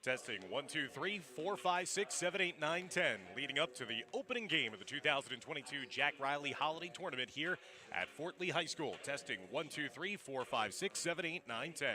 Testing 1, 2, 3, 4, 5, 6, 7, 8, 9, 10. Leading up to the opening game of the 2022 Jack Reilly Holiday Tournament here at Fort Lee High School. Testing 1, 2, 3, 4, 5, 6, 7, 8, 9, 10.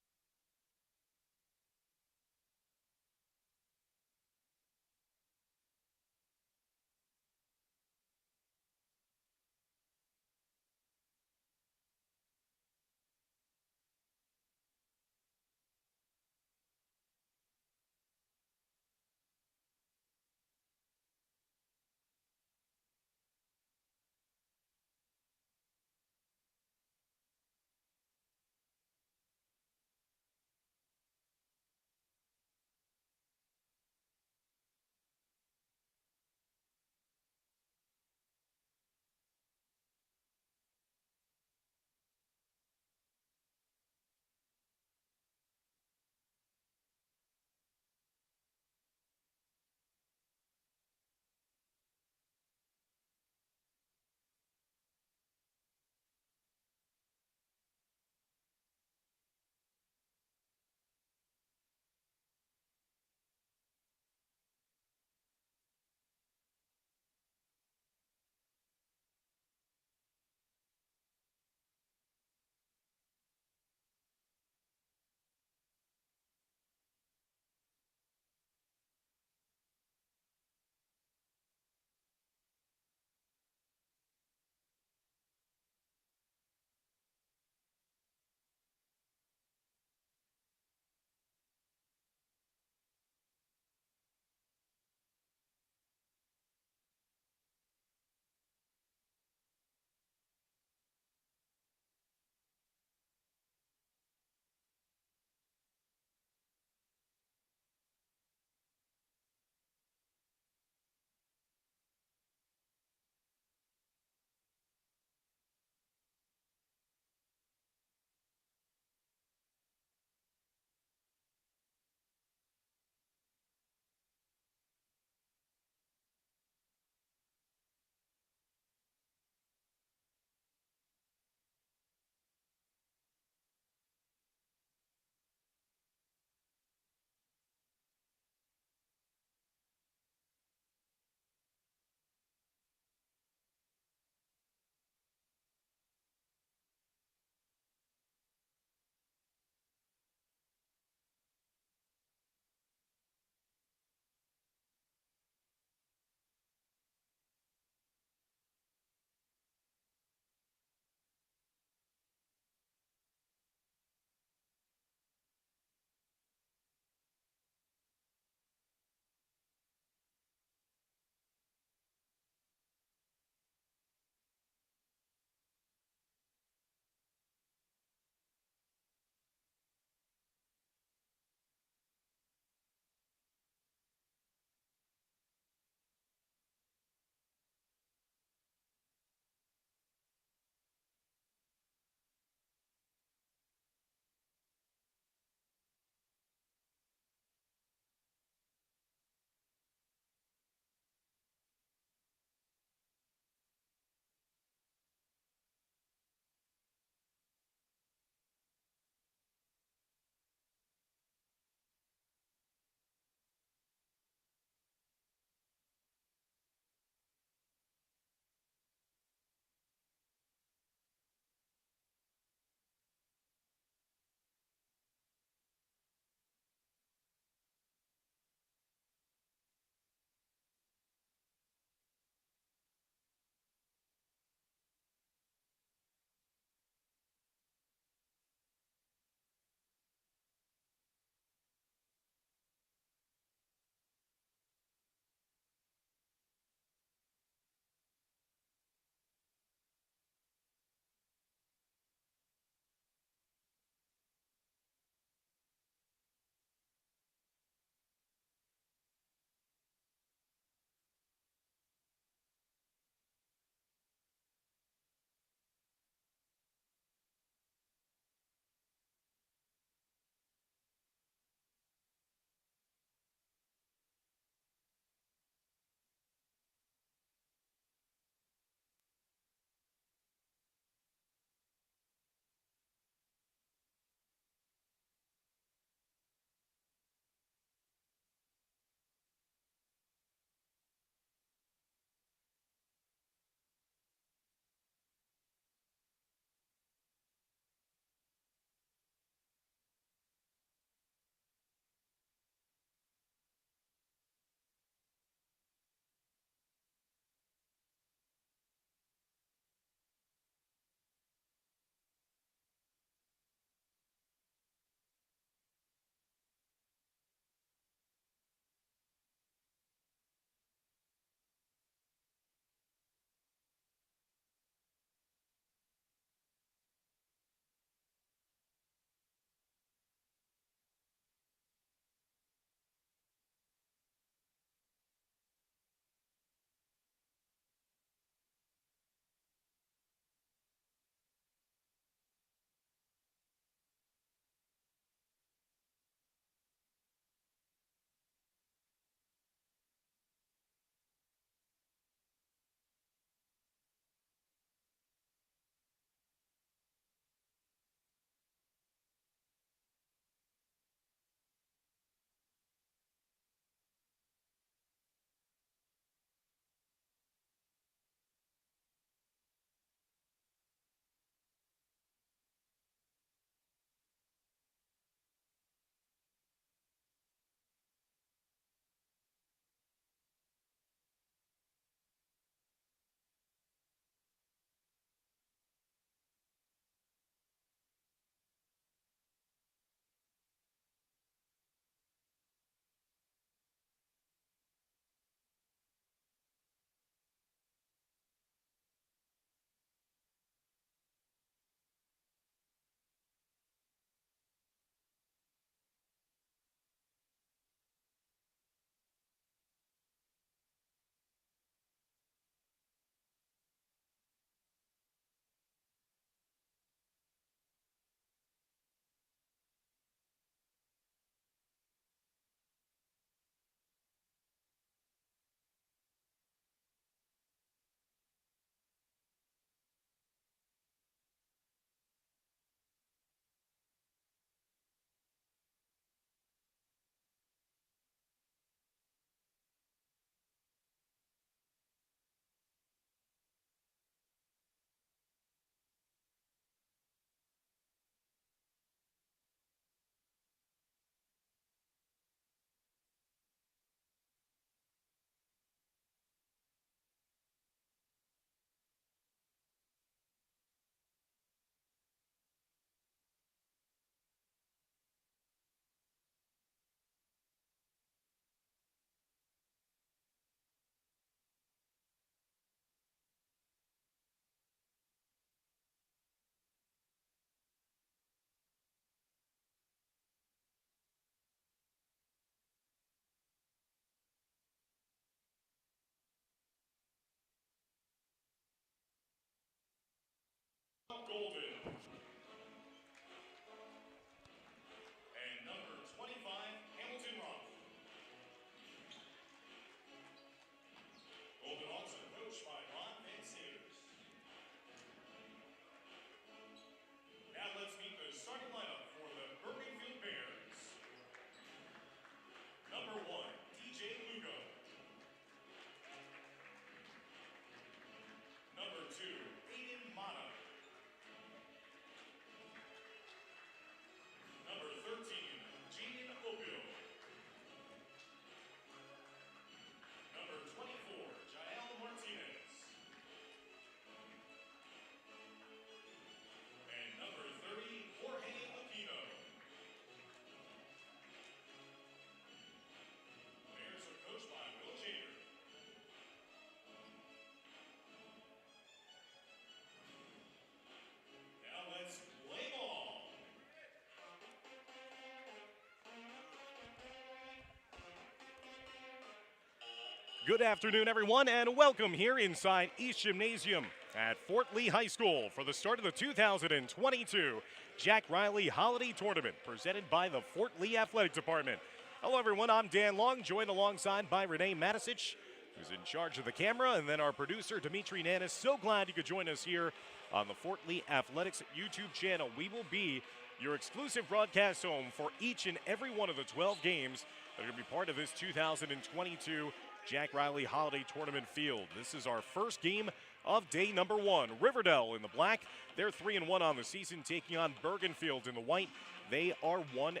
Good afternoon, everyone, and welcome here inside East Gymnasium at Fort Lee High School for the start of the 2022 Jack Reilly Holiday Tournament presented by the Fort Lee Athletic Department. Hello, everyone. I'm Dan Long, joined alongside by Renee Matisich, who's in charge of the camera, and then our producer, Dimitri Nanis. So glad you could join us here on the Fort Lee Athletics YouTube channel. We will be your exclusive broadcast home for each and every one of the 12 games that are going to be part of this 2022 Jack Reilly Holiday Tournament field. This is our first game of day number one. Riverdale in the black. They're 3-1 on the season, taking on Bergenfield in the white. They are 1-2.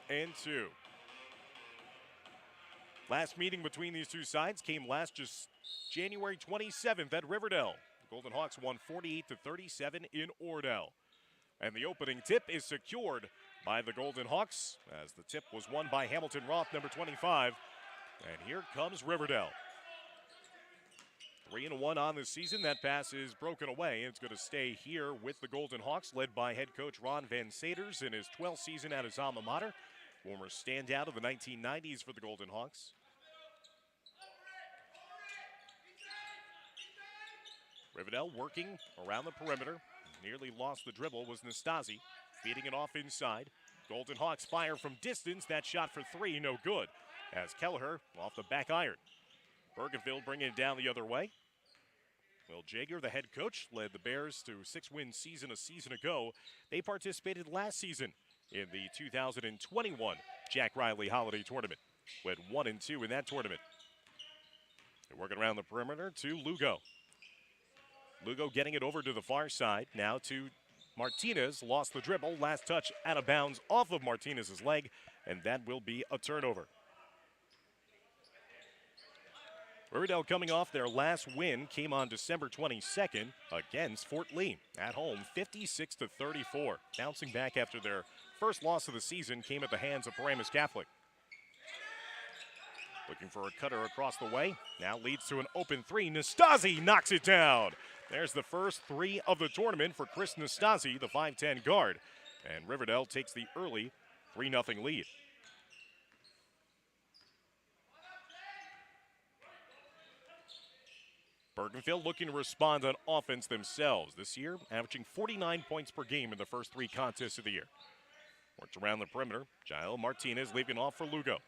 Last meeting between these two sides came last just January 27th at Riverdale. The Golden Hawks won 48-37 in Ordell. And the opening tip is secured by the Golden Hawks, as the tip was won by Hamilton Roth, number 25. And here comes Riverdale. 3-1 on the season. That pass is broken away. It's going to stay here with the Golden Hawks, led by head coach Ron Van Saters in his 12th season at his alma mater. Former standout of the 1990s for the Golden Hawks. Riverdale working around the perimeter. Nearly lost the dribble was Nastasi, feeding it off inside. Golden Hawks fire from distance. That shot for three, no good, as Kelleher off the back iron. Bergenfield bringing it down the other way. Will Jager, the head coach, led the Bears to a 6-win season a season ago. They participated last season in the 2021 Jack Reilly Holiday Tournament. Went 1-2 in that tournament. They're working around the perimeter to Lugo. Lugo getting it over to the far side. Now to Martinez. Lost the dribble. Last touch out of bounds off of Martinez's leg, and that will be a turnover. Riverdale coming off their last win came on December 22nd against Fort Lee at home, 56-34. Bouncing back after their first loss of the season came at the hands of Paramus Catholic. Looking for a cutter across the way. Now leads to an open three. Nastasi knocks it down. There's the first three of the tournament for Chris Nastasi, the 5'10 guard. And Riverdale takes the early 3-0 lead. Bergenfield looking to respond on offense themselves this year, averaging 49 points per game in the first three contests of the year. Works around the perimeter. Jael Martinez leaving off for Lugo.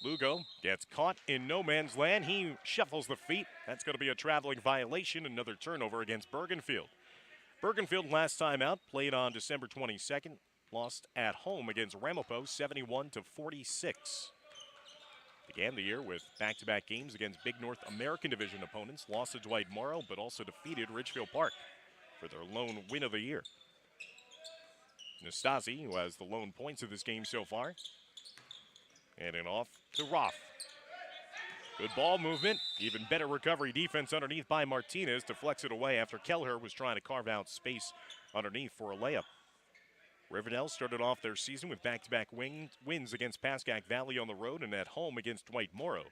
Lugo gets caught in no man's land. He shuffles the feet. That's going to be a traveling violation. Another turnover against Bergenfield. Bergenfield last time out played on December 22nd. Lost at home against Ramapo 71-46. Began the year with back-to-back games against Big North American Division opponents. Lost to Dwight Morrow, but also defeated Ridgefield Park for their lone win of the year. Nastasi, who has the lone points of this game so far. And then off to Roth. Good ball movement. Even better recovery defense underneath by Martinez. Deflects it away after Kelleher was trying to carve out space underneath for a layup. Riverdale started off their season with back-to-back wins against Pascack Valley on the road and at home against Dwight Morrow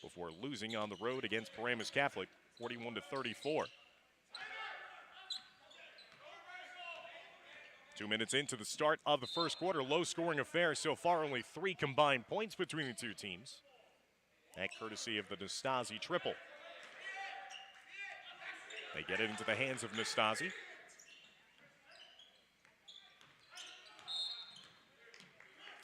before losing on the road against Paramus Catholic 41-34. 2 minutes into the start of the first quarter, low-scoring affair so far. Only 3 combined points between the two teams. That courtesy of the Nastasi triple. They get it into the hands of Nastasi.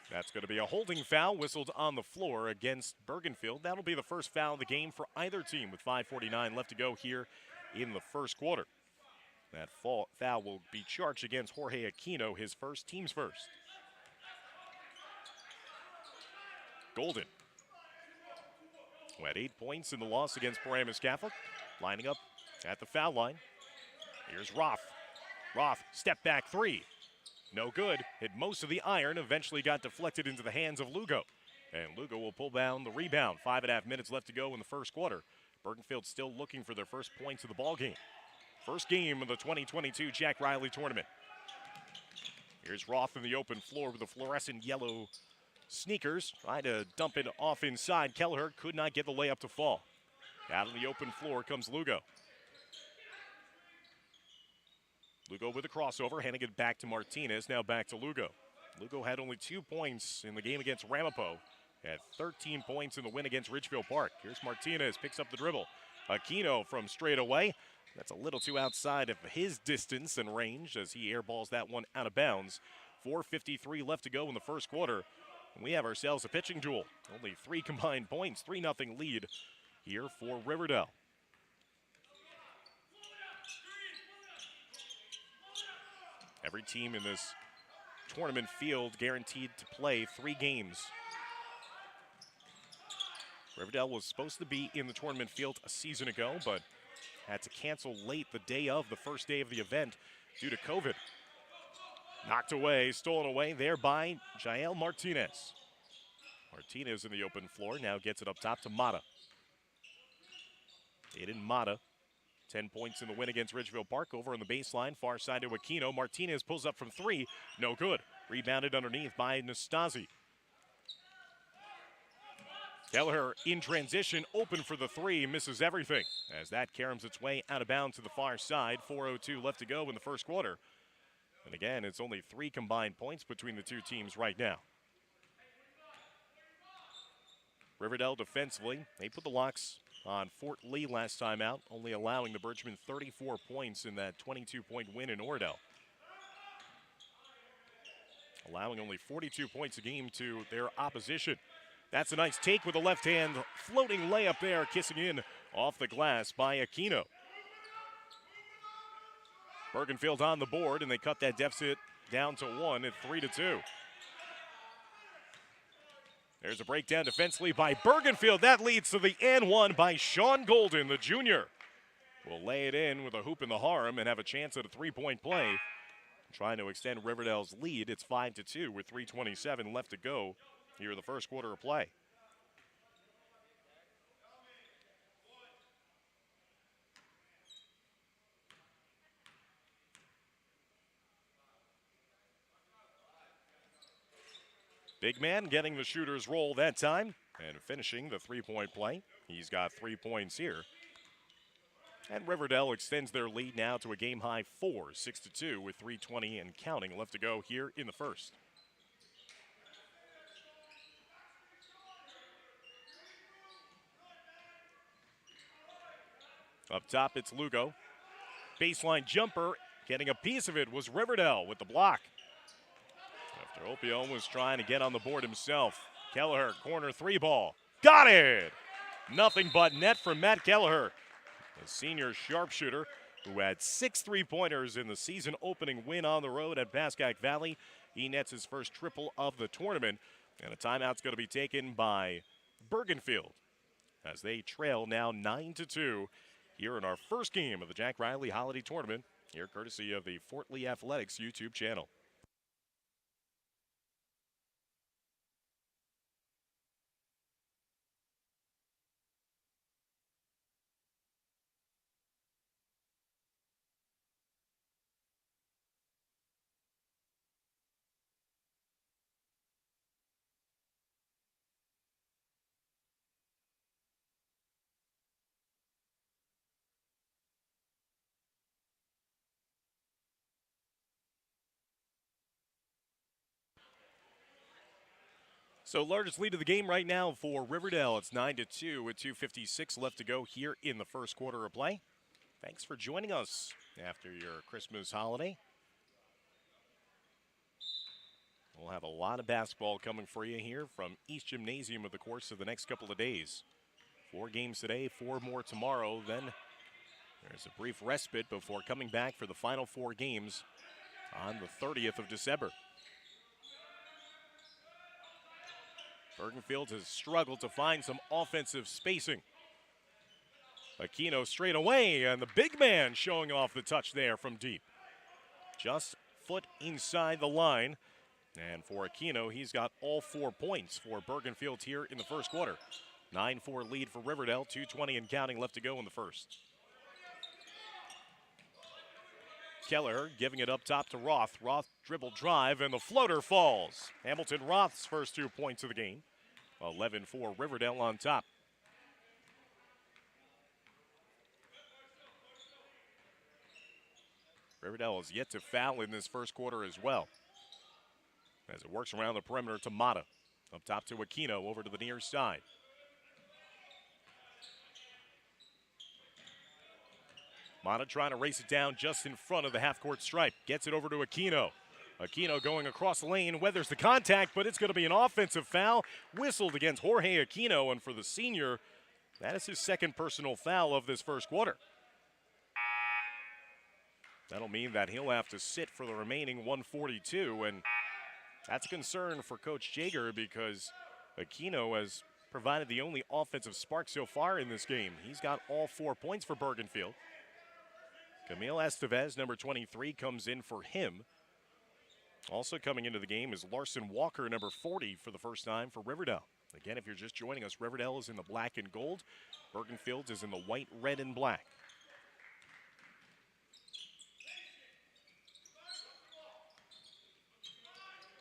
That's going to be a holding foul whistled on the floor against Bergenfield. That'll be the first foul of the game for either team with 5:49 left to go here in the first quarter. That foul will be charged against Jorge Aquino, his first, team's first. Golden, who had 8 points in the loss against Paramus Catholic, lining up at the foul line. Here's Roth. Roth, step back three. No good. Hit most of the iron. Eventually got deflected into the hands of Lugo. And Lugo will pull down the rebound. 5.5 minutes left to go in the first quarter. Bergenfield still looking for their first points of the ball game. First game of the 2022 Jack Reilly Tournament. Here's Roth in the open floor with the fluorescent yellow sneakers. Trying to dump it off inside. Kelleher could not get the layup to fall. Out on the open floor comes Lugo. Lugo with a crossover, handing it back to Martinez. Now back to Lugo. Lugo had only 2 points in the game against Ramapo. At 13 points in the win against Ridgefield Park. Here's Martinez, picks up the dribble. Aquino from straight away. That's a little too outside of his distance and range as he airballs that one out of bounds. 4:53 left to go in the first quarter. And we have ourselves a pitching duel. Only 3 combined points, 3-0 lead here for Riverdale. Every team in this tournament field guaranteed to play 3 games. Riverdale was supposed to be in the tournament field a season ago, but had to cancel late the day of the first day of the event due to COVID. Knocked away, stolen away there by Jael Martinez. Martinez in the open floor, now gets it up top to Mata. Aiden Mata, 10 points in the win against Ridgefield Park. Over on the baseline, far side to Aquino. Martinez pulls up from 3, no good. Rebounded underneath by Nastasi. Kelleher in transition, open for the 3, misses everything as that caroms its way out of bounds to the far side. 4:02 left to go in the first quarter. And again, it's only 3 combined points between the 2 teams right now. Riverdale defensively, they put the locks on Fort Lee last time out, only allowing the Birchmen 34 points in that 22-point win in Oradell. Allowing only 42 points a game to their opposition. That's a nice take with a left hand floating layup there, kissing in off the glass by Aquino. Bergenfield on the board, and they cut that deficit down to 1 at 3-2. There's a breakdown defensively by Bergenfield. That leads to the and 1 by Sean Golden, the junior. Will lay it in with a hoop in the harm and have a chance at a 3-point play. Trying to extend Riverdale's lead. It's 5-2 with 3:27 left to go here in the first quarter of play. Big man getting the shooter's roll that time and finishing the 3-point play. He's got 3 points here. And Riverdale extends their lead now to a game-high 4, 6-2 with 3:20 and counting left to go here in the first. Up top, it's Lugo. Baseline jumper, getting a piece of it was Riverdale with the block. After Opio was trying to get on the board himself. Kelleher, corner 3 ball. Got it! Nothing but net from Matt Kelleher, a senior sharpshooter who had 6 3-pointers in the season opening win on the road at Pascack Valley. He nets his first triple of the tournament, and a timeout's going to be taken by Bergenfield as they trail now 9-2 here in our first game of the Jack Reilly Holiday Tournament, here courtesy of the Fort Lee Athletics YouTube channel. So largest lead of the game right now for Riverdale. It's 9-2 with 2:56 left to go here in the first quarter of play. Thanks for joining us after your Christmas holiday. We'll have a lot of basketball coming for you here from East Gymnasium over the course of the next couple of days. 4 games today, 4 more tomorrow. Then there's a brief respite before coming back for the final 4 games on the 30th of December. Bergenfield has struggled to find some offensive spacing. Aquino straight away, and the big man showing off the touch there from deep. Just foot inside the line. And for Aquino, he's got all 4 points for Bergenfield here in the first quarter. 9-4 lead for Riverdale, 2:20 and counting left to go in the first. Kelleher giving it up top to Roth. Roth dribble drive, and the floater falls. Hamilton Roth's first 2 points of the game. 11-4 Riverdale on top. Riverdale has yet to foul in this first quarter as well, as it works around the perimeter to Mata. Up top to Aquino, over to the near side. Mata trying to race it down just in front of the half-court stripe. Gets it over to Aquino. Aquino going across the lane, weathers the contact, but it's going to be an offensive foul. Whistled against Jorge Aquino, and for the senior, that is his second personal foul of this first quarter. That'll mean that he'll have to sit for the remaining 142, and that's a concern for Coach Jaeger because Aquino has provided the only offensive spark so far in this game. He's got all 4 points for Bergenfield. Camille Estevez, number 23, comes in for him. Also coming into the game is Larson Walker, number 40, for the first time for Riverdale. Again, if you're just joining us, Riverdale is in the black and gold. Bergenfield is in the white, red, and black.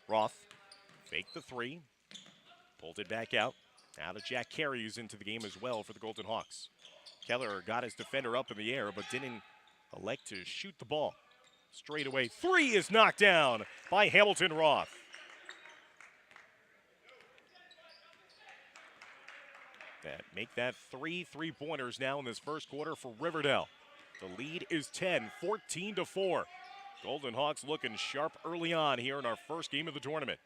Roth faked the 3, pulled it back out. Now to Jack Carey, who's into the game as well for the Golden Hawks. Keller got his defender up in the air, but didn't elect to shoot the ball. Straight away, 3 is knocked down by Hamilton Roth. Make that 3 3-pointers now in this first quarter for Riverdale. The lead is 10, 14-4. Golden Hawks looking sharp early on here in our first game of the tournament,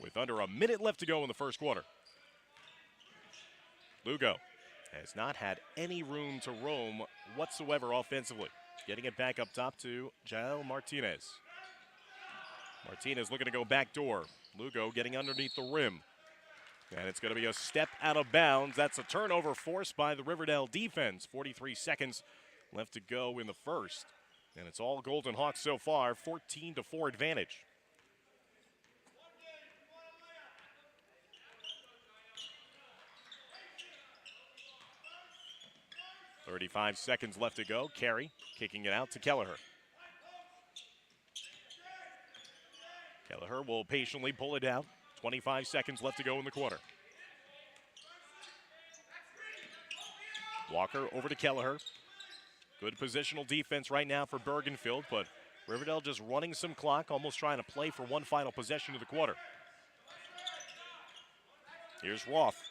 with under a minute left to go in the first quarter. Lugo has not had any room to roam whatsoever offensively. Getting it back up top to Jael Martinez. Martinez looking to go back door. Lugo getting underneath the rim. And it's going to be a step out of bounds. That's a turnover forced by the Riverdale defense. 43 seconds left to go in the first. And it's all Golden Hawks so far, 14-4 advantage. .35 seconds left to go. Carey kicking it out to Kelleher. Kelleher will patiently pull it out. 25 seconds left to go in the quarter. Walker over to Kelleher. Good positional defense right now for Bergenfield, but Riverdale just running some clock, almost trying to play for one final possession of the quarter. Here's Roth,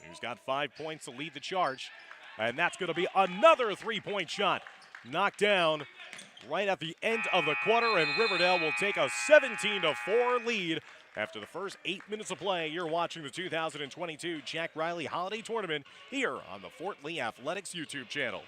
who's got 5 points to lead the charge, and that's going to be another 3-point shot. Knocked down right at the end of the quarter, and Riverdale will take a 17-4 lead. After the first 8 minutes of play, you're watching the 2022 Jack Reilly Holiday Tournament here on the Fort Lee Athletics YouTube channel.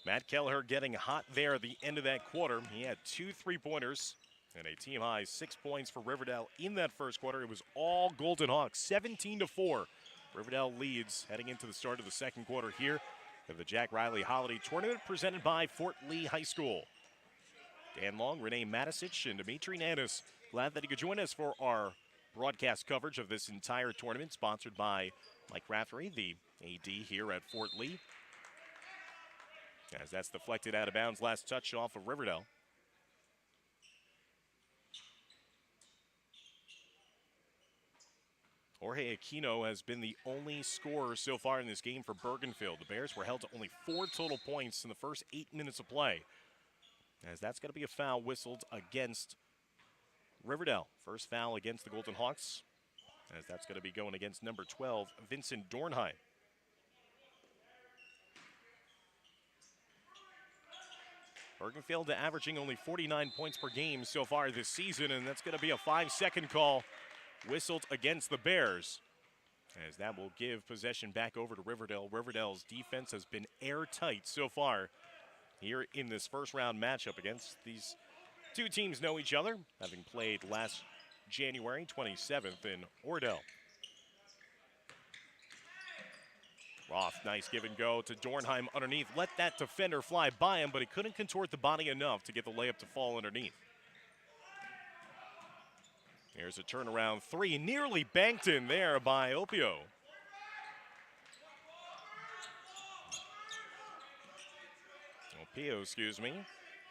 Matt Kelleher getting hot there at the end of that quarter. He had 2 3-pointers and a team-high 6 points for Riverdale in that first quarter. It was all Golden Hawks, 17-4. Riverdale leads heading into the start of the second quarter here of the Jack Reilly Holiday Tournament presented by Fort Lee High School. Dan Long, Renee Matisich, and Dimitri Nanis. Glad that you could join us for our broadcast coverage of this entire tournament, sponsored by Mike Raftery, the AD here at Fort Lee. As that's deflected out of bounds, last touch off of Riverdale. Jorge Aquino has been the only scorer so far in this game for Bergenfield. The Bears were held to only 4 total points in the first 8 minutes of play. As that's going to be a foul whistled against Riverdale. First foul against the Golden Hawks, as that's going to be going against number 12, Vincent Dornheim. Bergenfield averaging only 49 points per game so far this season, and that's going to be a 5-second call whistled against the Bears, as that will give possession back over to Riverdale. Riverdale's defense has been airtight so far here in this first round matchup against these two teams know each other, having played last January 27th in Ordell. Roth, nice give and go to Dornheim underneath. Let that defender fly by him, but he couldn't contort the body enough to get the layup to fall underneath. Here's a turnaround three, nearly banked in there by Opio.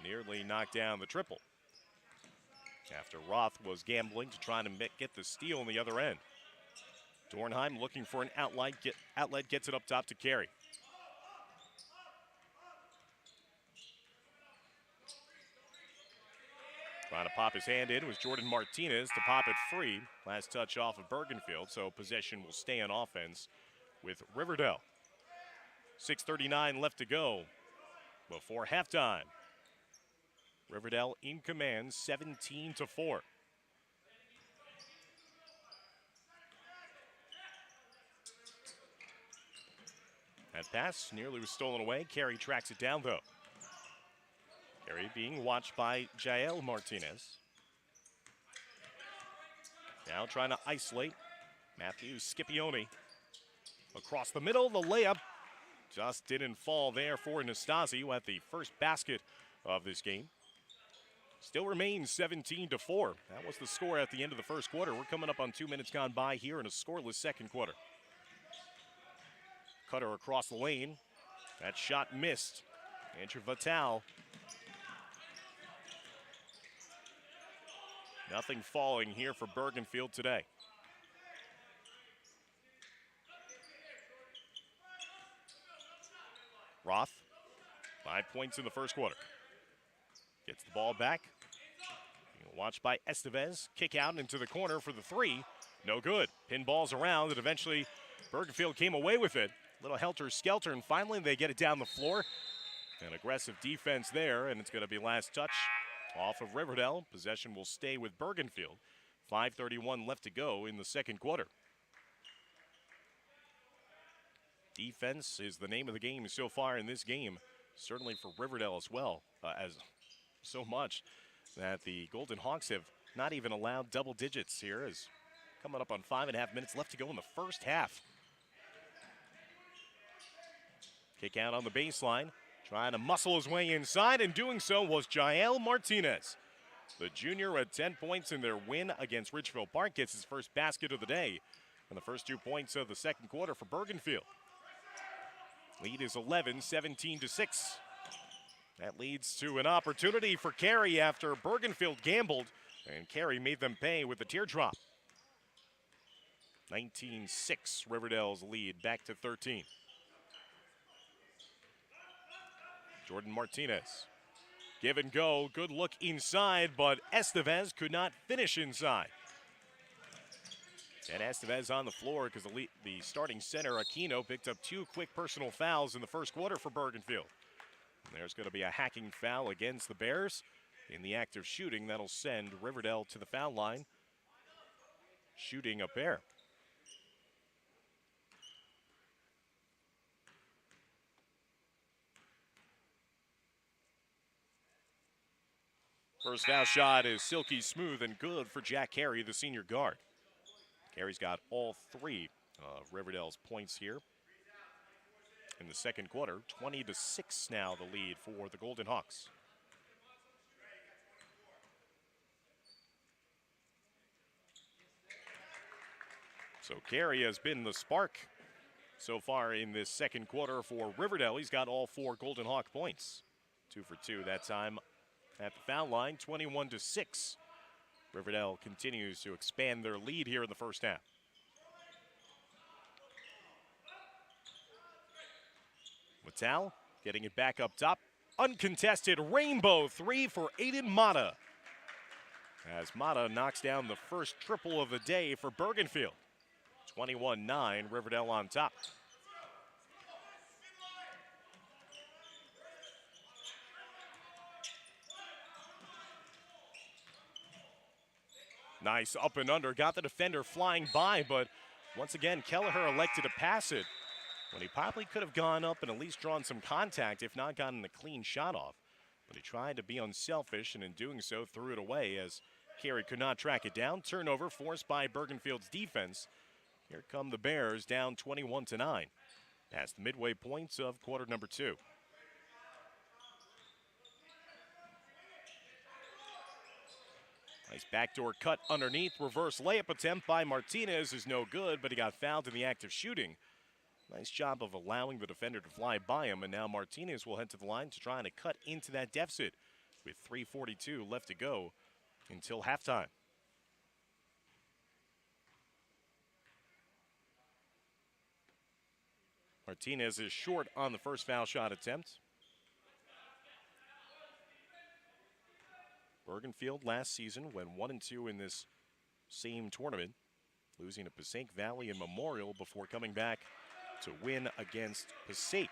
Nearly knocked down the triple after Roth was gambling to try to get the steal on the other end. Dornheim looking for an outlet, gets it up top to Carey. Trying to pop his hand in was Jordan Martinez to pop it free. Last touch off of Bergenfield, so possession will stay on offense with Riverdale. 6:39 left to go before halftime. Riverdale in command, 17-4. That pass nearly was stolen away. Carey tracks it down, though. Carey being watched by Jael Martinez. Now trying to isolate Matthew Scipione. Across the middle, the layup just didn't fall there for Nastasi, who had the first basket of this game. Still remains 17-4. That was the score at the end of the first quarter. We're coming up on 2 minutes gone by here in a scoreless second quarter. Cutter across the lane. That shot missed. Andrew Vital. Nothing falling here for Bergenfield today. Roth, 5 points in the first quarter. Gets the ball back. Watched by Estevez. Kick out into the corner for the three. No good. Pinballs around, and eventually Bergenfield came away with it. Little helter-skelter, and finally they get it down the floor. An aggressive defense there, and it's going to be last touch off of Riverdale. Possession will stay with Bergenfield. 5:31 left to go in the second quarter. Defense is the name of the game so far in this game, certainly for Riverdale as well, as so much that the Golden Hawks have not even allowed double digits here, as coming up on 5.5 minutes left to go in the first half. Kick out on the baseline, trying to muscle his way inside, and doing so was Jael Martinez. The junior had 10 points in their win against Ridgefield Park, gets his first basket of the day, and the first 2 points of the second quarter for Bergenfield. Lead is 11, 17-6. That leads to an opportunity for Carey after Bergenfield gambled, and Carey made them pay with the teardrop. 19-6, Riverdale's lead, back to 13. Jordan Martinez. Give and go, good look inside, but Estevez could not finish inside. And Estevez on the floor because the starting center, Aquino, picked up 2 quick personal fouls in the first quarter for Bergenfield. And there's going to be a hacking foul against the Bears. In the act of shooting, that'll send Riverdale to the foul line, shooting a pair. First foul shot is silky smooth and good for Jack Carey, the senior guard. Carey's got all 3 of Riverdale's points here in the second quarter. 20-6 now the lead for the Golden Hawks. So Carey has been the spark so far in this second quarter for Riverdale. He's got all 4 Golden Hawk points. 2 for 2 that time at the foul line, 21-6. Riverdale continues to expand their lead here in the first half. Vital getting it back up top. Uncontested rainbow 3 for Aiden Mata. as Mata knocks down the first triple of the day for Bergenfield. 21-9, Riverdale on top. Nice up and under, got the defender flying by, but once again, Kelleher elected to pass it when he probably could have gone up and at least drawn some contact, if not gotten a clean shot off. But he tried to be unselfish, and in doing so, threw it away as Carey could not track it down. Turnover forced by Bergenfield's defense. Here come the Bears, down 21-9. Past the midway points of quarter number 2. Nice backdoor cut underneath. Reverse layup attempt by Martinez is no good, but he got fouled in the act of shooting. Nice job of allowing the defender to fly by him, and now Martinez will head to the line to try to cut into that deficit with 3:42 left to go until halftime. Martinez is short on the first foul shot attempt. Bergenfield last season went 1-2 in this same tournament, losing to Passaic Valley and Memorial before coming back to win against Passaic.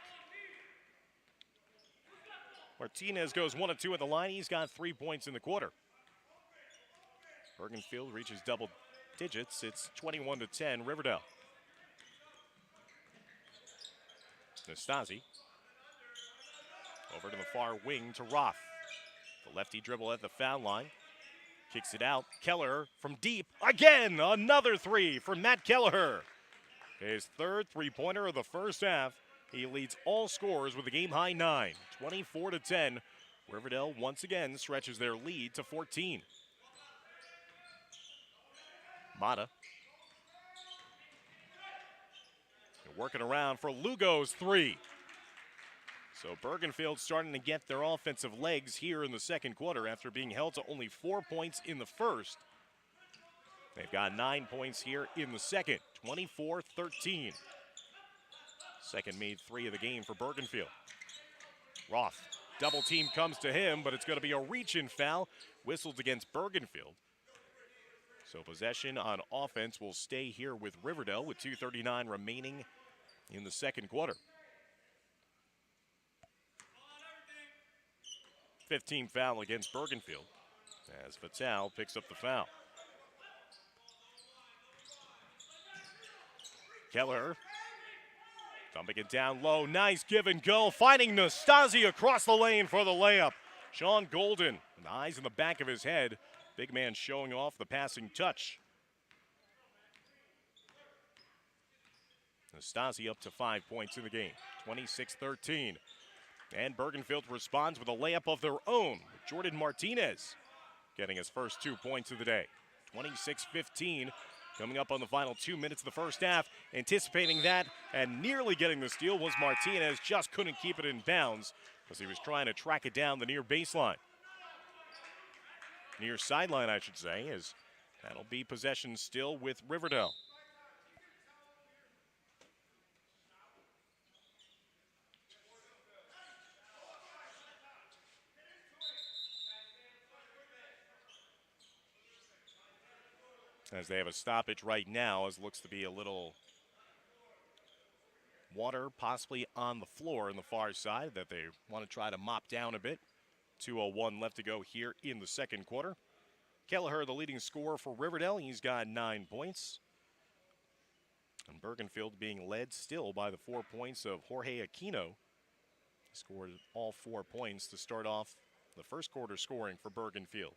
Martinez goes 1-2 at the line. He's got 3 points in the quarter. Bergenfield reaches double digits. It's 21-10, Riverdale. Nastasi over to the far wing to Roth. The lefty dribble at the foul line. Kicks it out. Kelleher from deep. Again, another three from Matt Kelleher. His third three-pointer of the first half. He leads all scorers with a game-high 9. 24-10. Riverdale once again stretches their lead to 14. Mata. Working around for Lugo's three. So Bergenfield starting to get their offensive legs here in the second quarter after being held to only 4 points in the first. They've got 9 points here in the second, 24-13. Second made three of the game for Bergenfield. Roth, double team comes to him, but it's going to be a reach-in foul. Whistled against Bergenfield. So possession on offense will stay here with Riverdale with 2:39 remaining in the second quarter. 15th foul against Bergenfield as Fatale picks up the foul. Kelleher dumping it down low. Nice give and go. Finding Nastasi across the lane for the layup. Sean Golden, with eyes in the back of his head. Big man showing off the passing touch. Nastasi up to 5 points in the game, 26-13. And Bergenfield responds with a layup of their own. Jordan Martinez getting his first 2 points of the day. 26-15 coming up on the final 2 minutes of the first half. Anticipating that and nearly getting the steal was Martinez. Just couldn't keep it in bounds as he was trying to track it down the near baseline. Near sideline, I should say, as that'll be possession still with Riverdale. As they have a stoppage right now, as looks to be a little water possibly on the floor on the far side that they want to try to mop down a bit. 2:01 left to go here in the second quarter. Kelleher, the leading scorer for Riverdale. He's got 9 points. And Bergenfield being led still by the 4 points of Jorge Aquino. He scored all 4 points to start off the first quarter scoring for Bergenfield.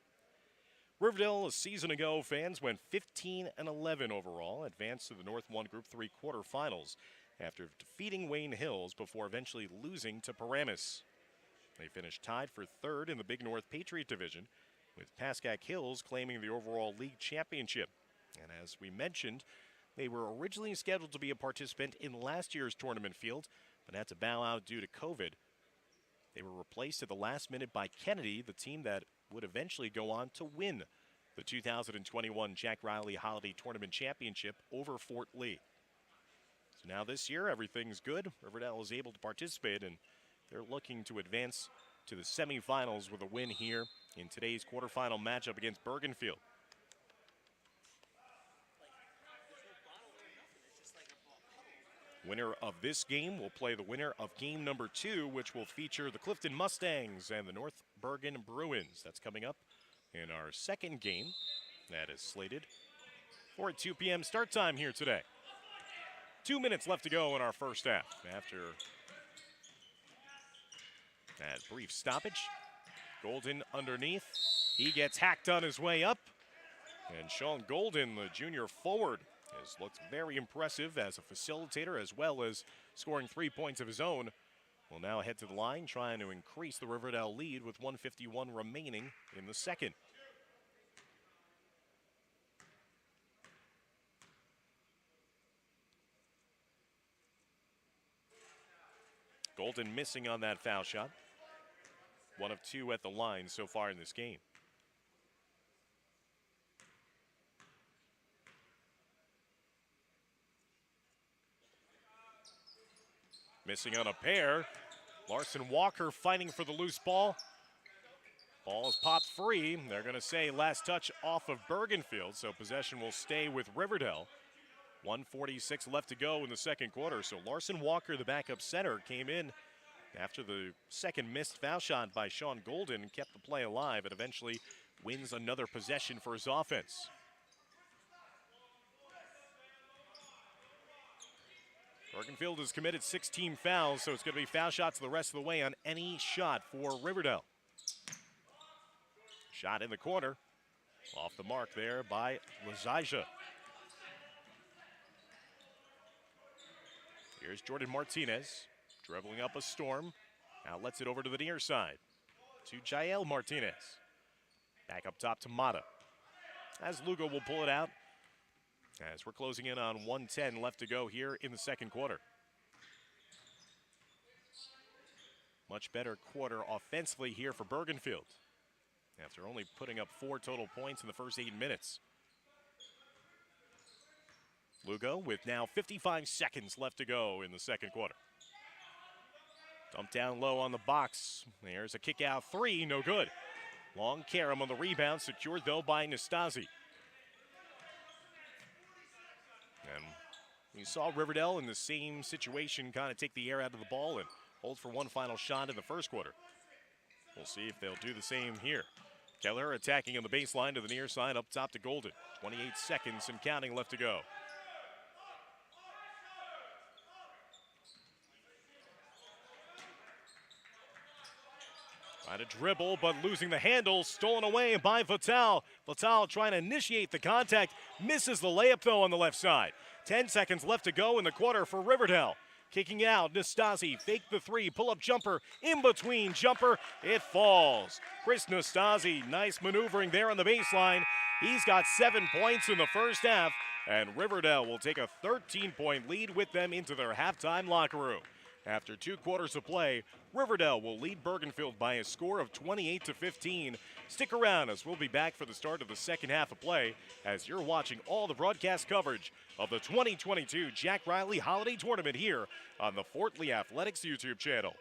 Riverdale, a season ago, fans went 15-11 overall, advanced to the North 1 Group 3 quarterfinals after defeating Wayne Hills before eventually losing to Paramus. They finished tied for third in the Big North Patriot Division, with Pascack Hills claiming the overall league championship. And as we mentioned, they were originally scheduled to be a participant in last year's tournament field, but had to bow out due to COVID. They were replaced at the last minute by Kennedy, the team that would eventually go on to win the 2021 Jack Reilly Holiday Tournament Championship over Fort Lee. So now this year, everything's good. Riverdale is able to participate, and they're looking to advance to the semifinals with a win here in today's quarterfinal matchup against Bergenfield. Winner of this game will play the winner of game number 2, which will feature the Clifton Mustangs and the North Bergen Bruins. That's coming up in our second game. That is slated for a 2 p.m. start time here today. 2 minutes left to go in our first half after that brief stoppage. Golden underneath. He gets hacked on his way up. And Sean Golden, the junior forward, has looked very impressive as a facilitator as well as scoring 3 points of his own. Will now head to the line trying to increase the Riverdale lead with 1:51 remaining in the second. Golden missing on that foul shot. 1 of 2 at the line so far in this game. Missing on a pair. Larson Walker fighting for the loose ball. Ball is popped free. They're going to say last touch off of Bergenfield, so possession will stay with Riverdale. 1:46 left to go in the second quarter. So Larson Walker, the backup center, came in after the second missed foul shot by Sean Golden, kept the play alive, and eventually wins another possession for his offense. Bergenfield has committed 16 fouls, so it's going to be foul shots the rest of the way on any shot for Riverdale. Shot in the corner. Off the mark there by Lazaja. Here's Jordan Martinez, dribbling up a storm. Now lets it over to the near side to Jael Martinez. Back up top to Mata. As Lugo will pull it out. As we're closing in on 1:10 left to go here in the second quarter. Much better quarter offensively here for Bergenfield, after only putting up 4 total points in the first 8 minutes. Lugo with now 55 seconds left to go in the second quarter. Dumped down low on the box. There's a kick out 3, no good. Long Karam on the rebound, secured though by Nastasi. And we saw Riverdale in the same situation kind of take the air out of the ball and hold for one final shot in the first quarter. We'll see if they'll do the same here. Keller attacking on the baseline to the near side, up top to Golden. 28 seconds and counting left to go. Trying to dribble, but losing the handle, stolen away by Vital. Vital trying to initiate the contact, misses the layup though on the left side. 10 seconds left to go in the quarter for Riverdale. Kicking it out, Nastasi, fake the 3, pull-up jumper, in between jumper, it falls. Chris Nastasi, nice maneuvering there on the baseline. He's got 7 points in the first half, and Riverdale will take a 13-point lead with them into their halftime locker room. After 2 quarters of play, Riverdale will lead Bergenfield by a score of 28-15. Stick around as we'll be back for the start of the second half of play as you're watching all the broadcast coverage of the 2022 Jack Reilly Holiday Tournament here on the Fort Lee Athletics YouTube channel.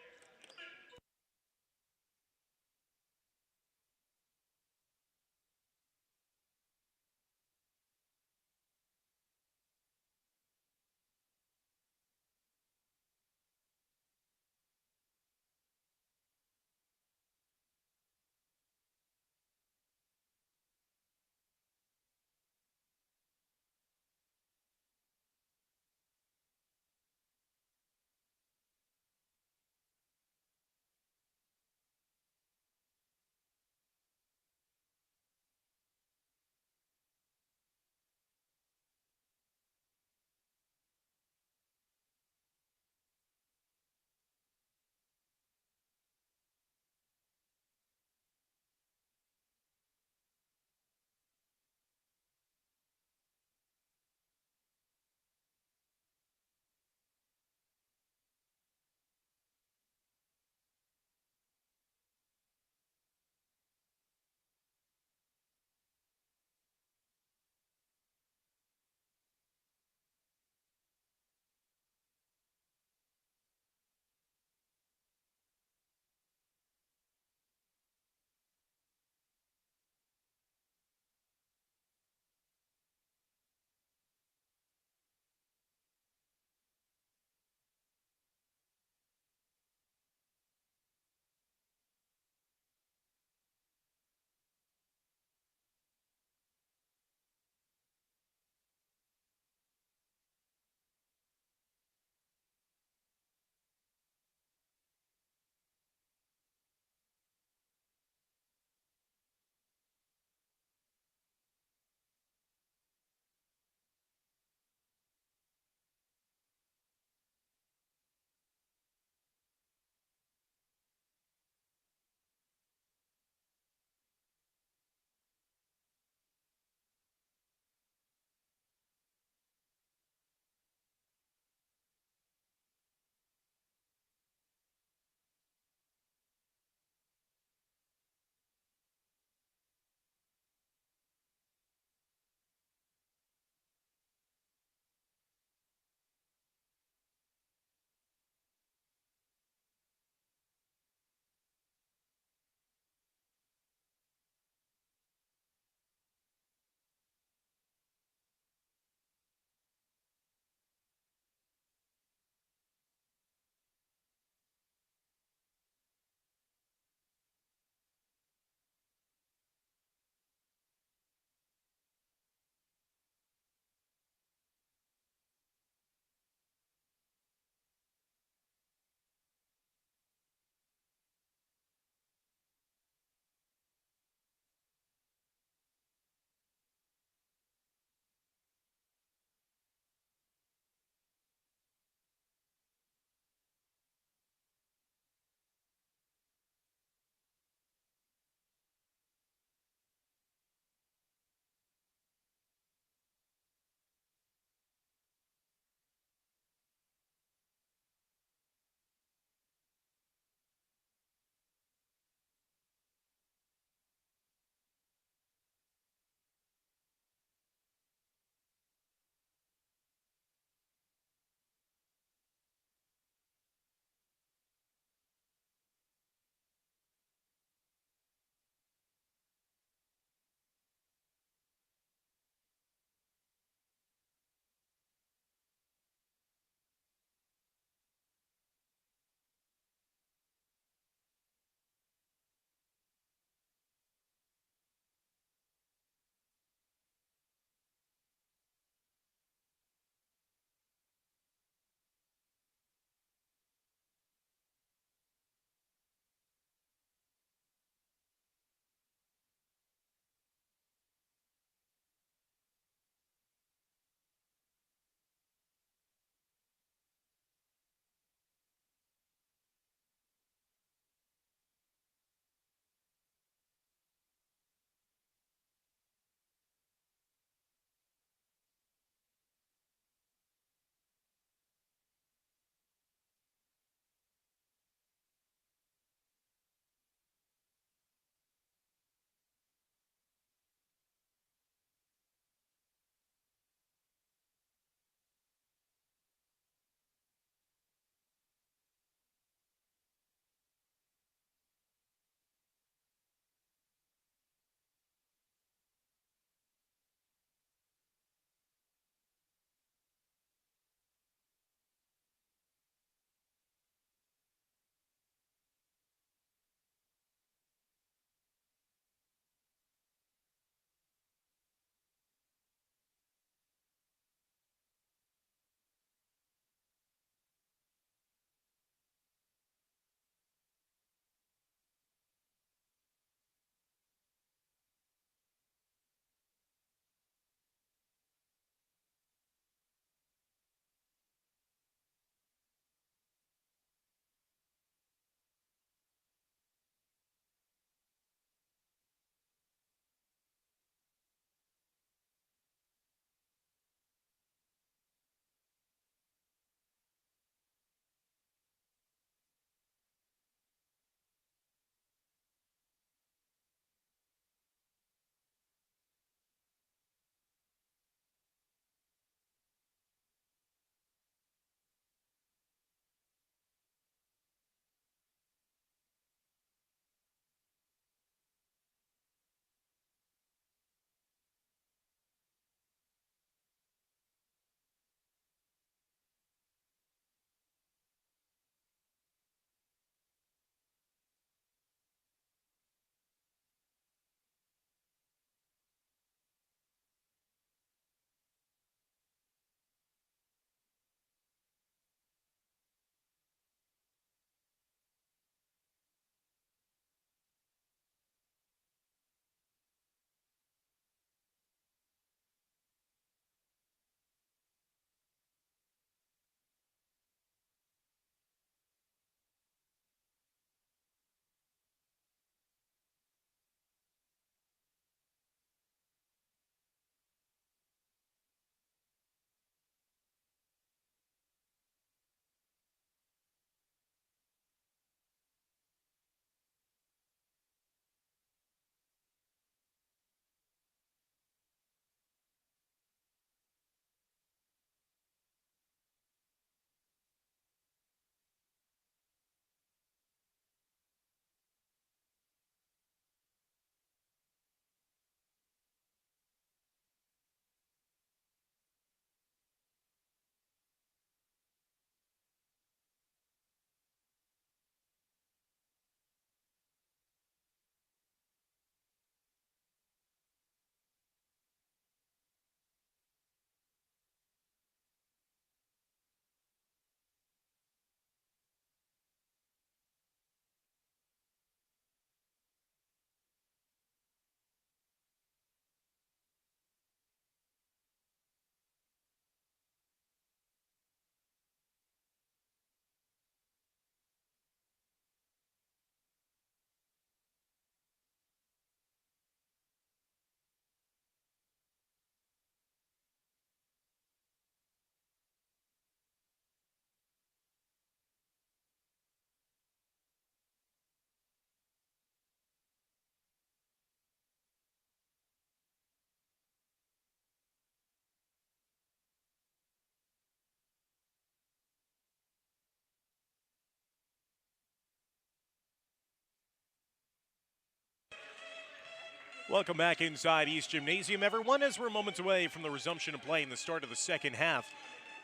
Welcome back inside East Gymnasium, everyone, as we're moments away from the resumption of play in the start of the second half,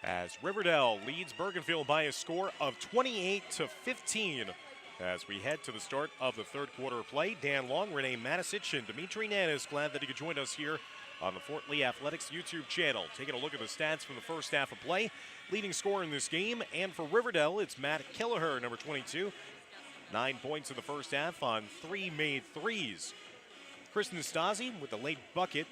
as Riverdale leads Bergenfield by a score of 28-15. As we head to the start of the third quarter of play, Dan Long, Renee Matisic, and Dimitri Nanis, glad that he could join us here on the Fort Lee Athletics YouTube channel. Taking a look at the stats from the first half of play. Leading scorer in this game, and for Riverdale, it's Matt Kelleher, number 22. 9 points in the first half on 3 made threes. Kristen Stasi with the late bucket.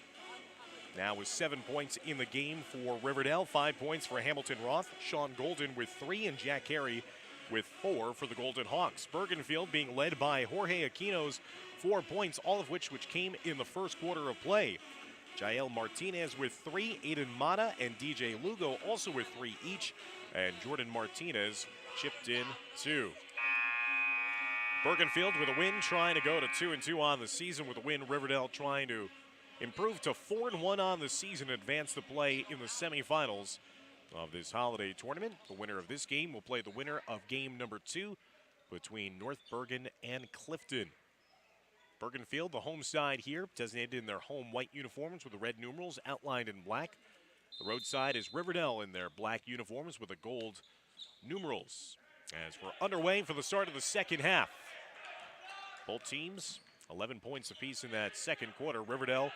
Now with 7 points in the game for Riverdale. 5 points for Hamilton Roth. Sean Golden with 3, and Jack Carey with 4 for the Golden Hawks. Bergenfield being led by Jorge Aquino's 4 points, all of which came in the first quarter of play. Jael Martinez with 3, Aiden Mata and DJ Lugo also with 3 each, and Jordan Martinez chipped in 2. Bergenfield with a win, trying to go to 2-2 on the season with a win. Riverdale trying to improve to 4-1 on the season, advance to play in the semifinals of this holiday tournament. The winner of this game will play the winner of game number 2 between North Bergen and Clifton. Bergenfield, the home side here, designated in their home white uniforms with the red numerals outlined in black. The road side is Riverdale in their black uniforms with the gold numerals. As we're underway for the start of the second half. Both teams, 11 points apiece in that second quarter. Riverdale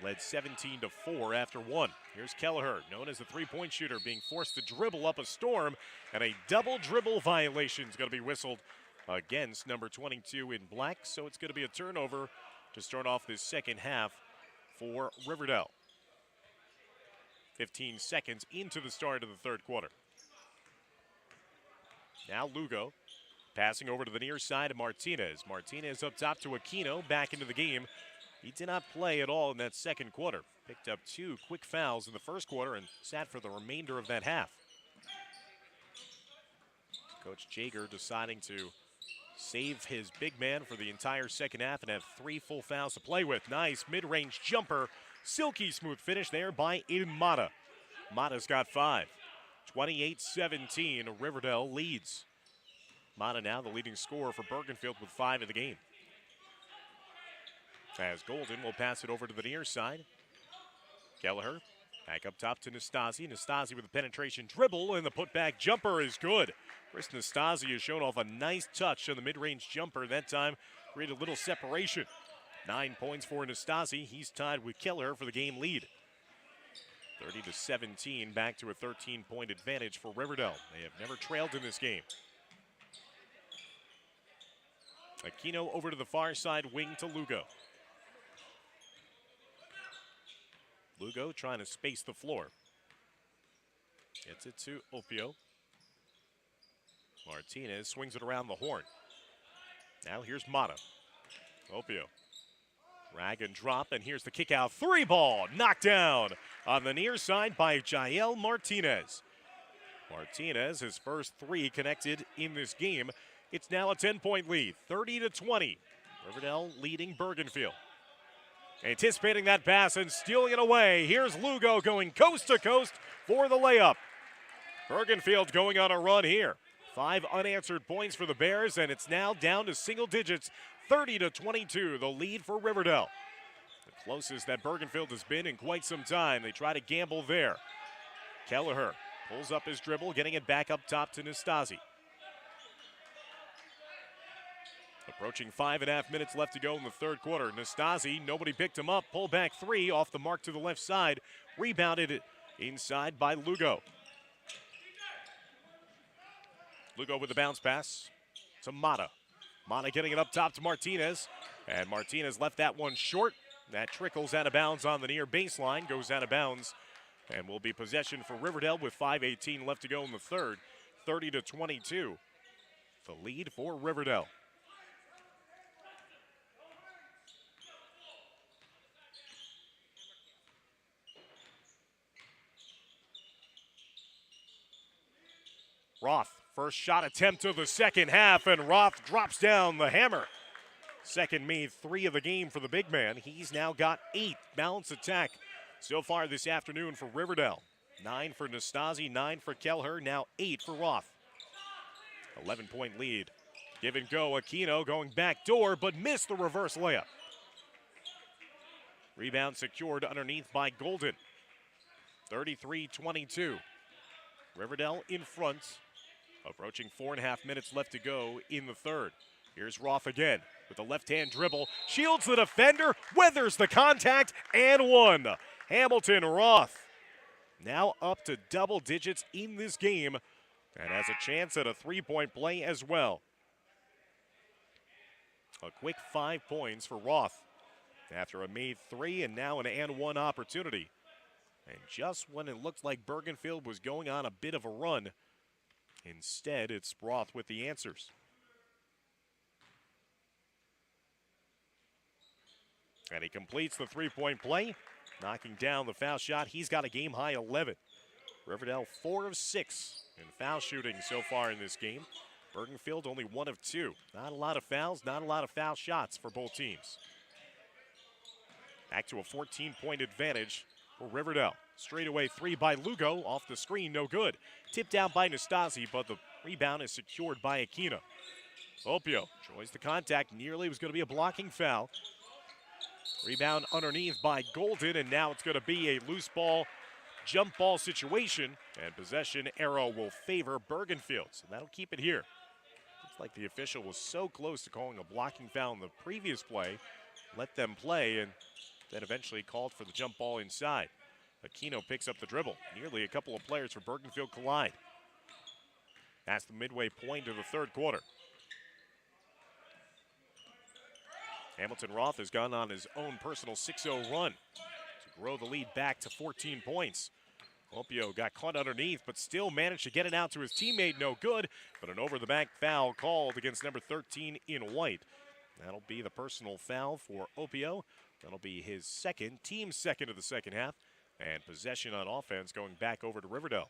led 17-4 after 1. Here's Kelleher, known as the three-point shooter, being forced to dribble up a storm, and a double dribble violation is going to be whistled against number 22 in black. So it's going to be a turnover to start off this second half for Riverdale. 15 seconds into the start of the third quarter. Now Lugo passing over to the near side of Martinez. Martinez up top to Aquino, back into the game. He did not play at all in that second quarter. Picked up 2 quick fouls in the first quarter and sat for the remainder of that half. Coach Jager deciding to save his big man for the entire second half and have 3 full fouls to play with. Nice mid-range jumper. Silky smooth finish there by Aiden Mata. Mata's got 5. 28-17, Riverdale leads. Mata now the leading scorer for Bergenfield with 5 in the game. As Golden will pass it over to the near side. Kelleher back up top to Nastasi. Nastasi with a penetration dribble, and the putback jumper is good. Chris Nastasi has shown off a nice touch on the mid-range jumper. That time created a little separation. 9 points for Nastasi. He's tied with Kelleher for the game lead. 30-17, back to a 13-point advantage for Riverdale. They have never trailed in this game. Aquino over to the far side wing to Lugo. Lugo trying to space the floor. Gets it to Opio. Martinez swings it around the horn. Now here's Mata. Opio. Rag and drop, and here's the kick out. 3 ball knocked down on the near side by Jael Martinez. Martinez, his first 3 connected in this game. It's now a 10-point lead, 30-20. Riverdale leading Bergenfield. Anticipating that pass and stealing it away. Here's Lugo going coast to coast for the layup. Bergenfield going on a run here. 5 unanswered points for the Bears, and it's now down to single digits, 30-22, the lead for Riverdale. The closest that Bergenfield has been in quite some time. They try to gamble there. Kelleher pulls up his dribble, getting it back up top to Nastasi. Approaching 5.5 minutes left to go in the third quarter. Nastasi, nobody picked him up. Pull back 3 off the mark to the left side. Rebounded inside by Lugo. Lugo with the bounce pass to Mata. Mata getting it up top to Martinez. And Martinez left that one short. That trickles out of bounds on the near baseline. Goes out of bounds. And will be possession for Riverdale with 5:18 left to go in the third. 30-22. The lead for Riverdale. Roth, first shot attempt of the second half, and Roth drops down the hammer. Second made 3 of the game for the big man. He's now got 8 balanced attack so far this afternoon for Riverdale. 9 for Nastasi, 9 for Kelleher, now 8 for Roth. 11-point lead. Give and go, Aquino going back door, but missed the reverse layup. Rebound secured underneath by Golden. 33-22. Riverdale in front. Approaching 4.5 minutes left to go in the third. Here's Roth again with a left-hand dribble. Shields the defender, weathers the contact, and one. Hamilton Roth now up to double digits in this game and has a chance at a three-point play as well. A quick 5 points for Roth after a made three and now an and one opportunity. And just when it looked like Bergenfield was going on a bit of a run, instead it's Roth with the answers. And he completes the three-point play, knocking down the foul shot. He's got a game-high 11. Riverdale 4 of 6 in foul shooting so far in this game. Bergenfield only 1 of 2. Not a lot of fouls, not a lot of foul shots for both teams. Back to a 14-point advantage for Riverdale. Straightaway three by Lugo, off the screen, no good. Tipped down by Nastasi, but the rebound is secured by Aquino. Opio joins the contact, nearly was going to be a blocking foul. Rebound underneath by Golden, and now it's going to be a loose ball, jump ball situation, and possession arrow will favor Bergenfield, so that'll keep it here. Looks like the official was so close to calling a blocking foul in the previous play, let them play, and then eventually called for the jump ball inside. Aquino picks up the dribble. Nearly a couple of players for Bergenfield collide. That's the midway point of the third quarter. Hamilton Roth has gone on his own personal 6-0 run to grow the lead back to 14 points. Opio got caught underneath, but still managed to get it out to his teammate. No good, but an over-the-back foul called against number 13 in white. That'll be the personal foul for Opio. That'll be his second, team second of the second half. And possession on offense going back over to Riverdale.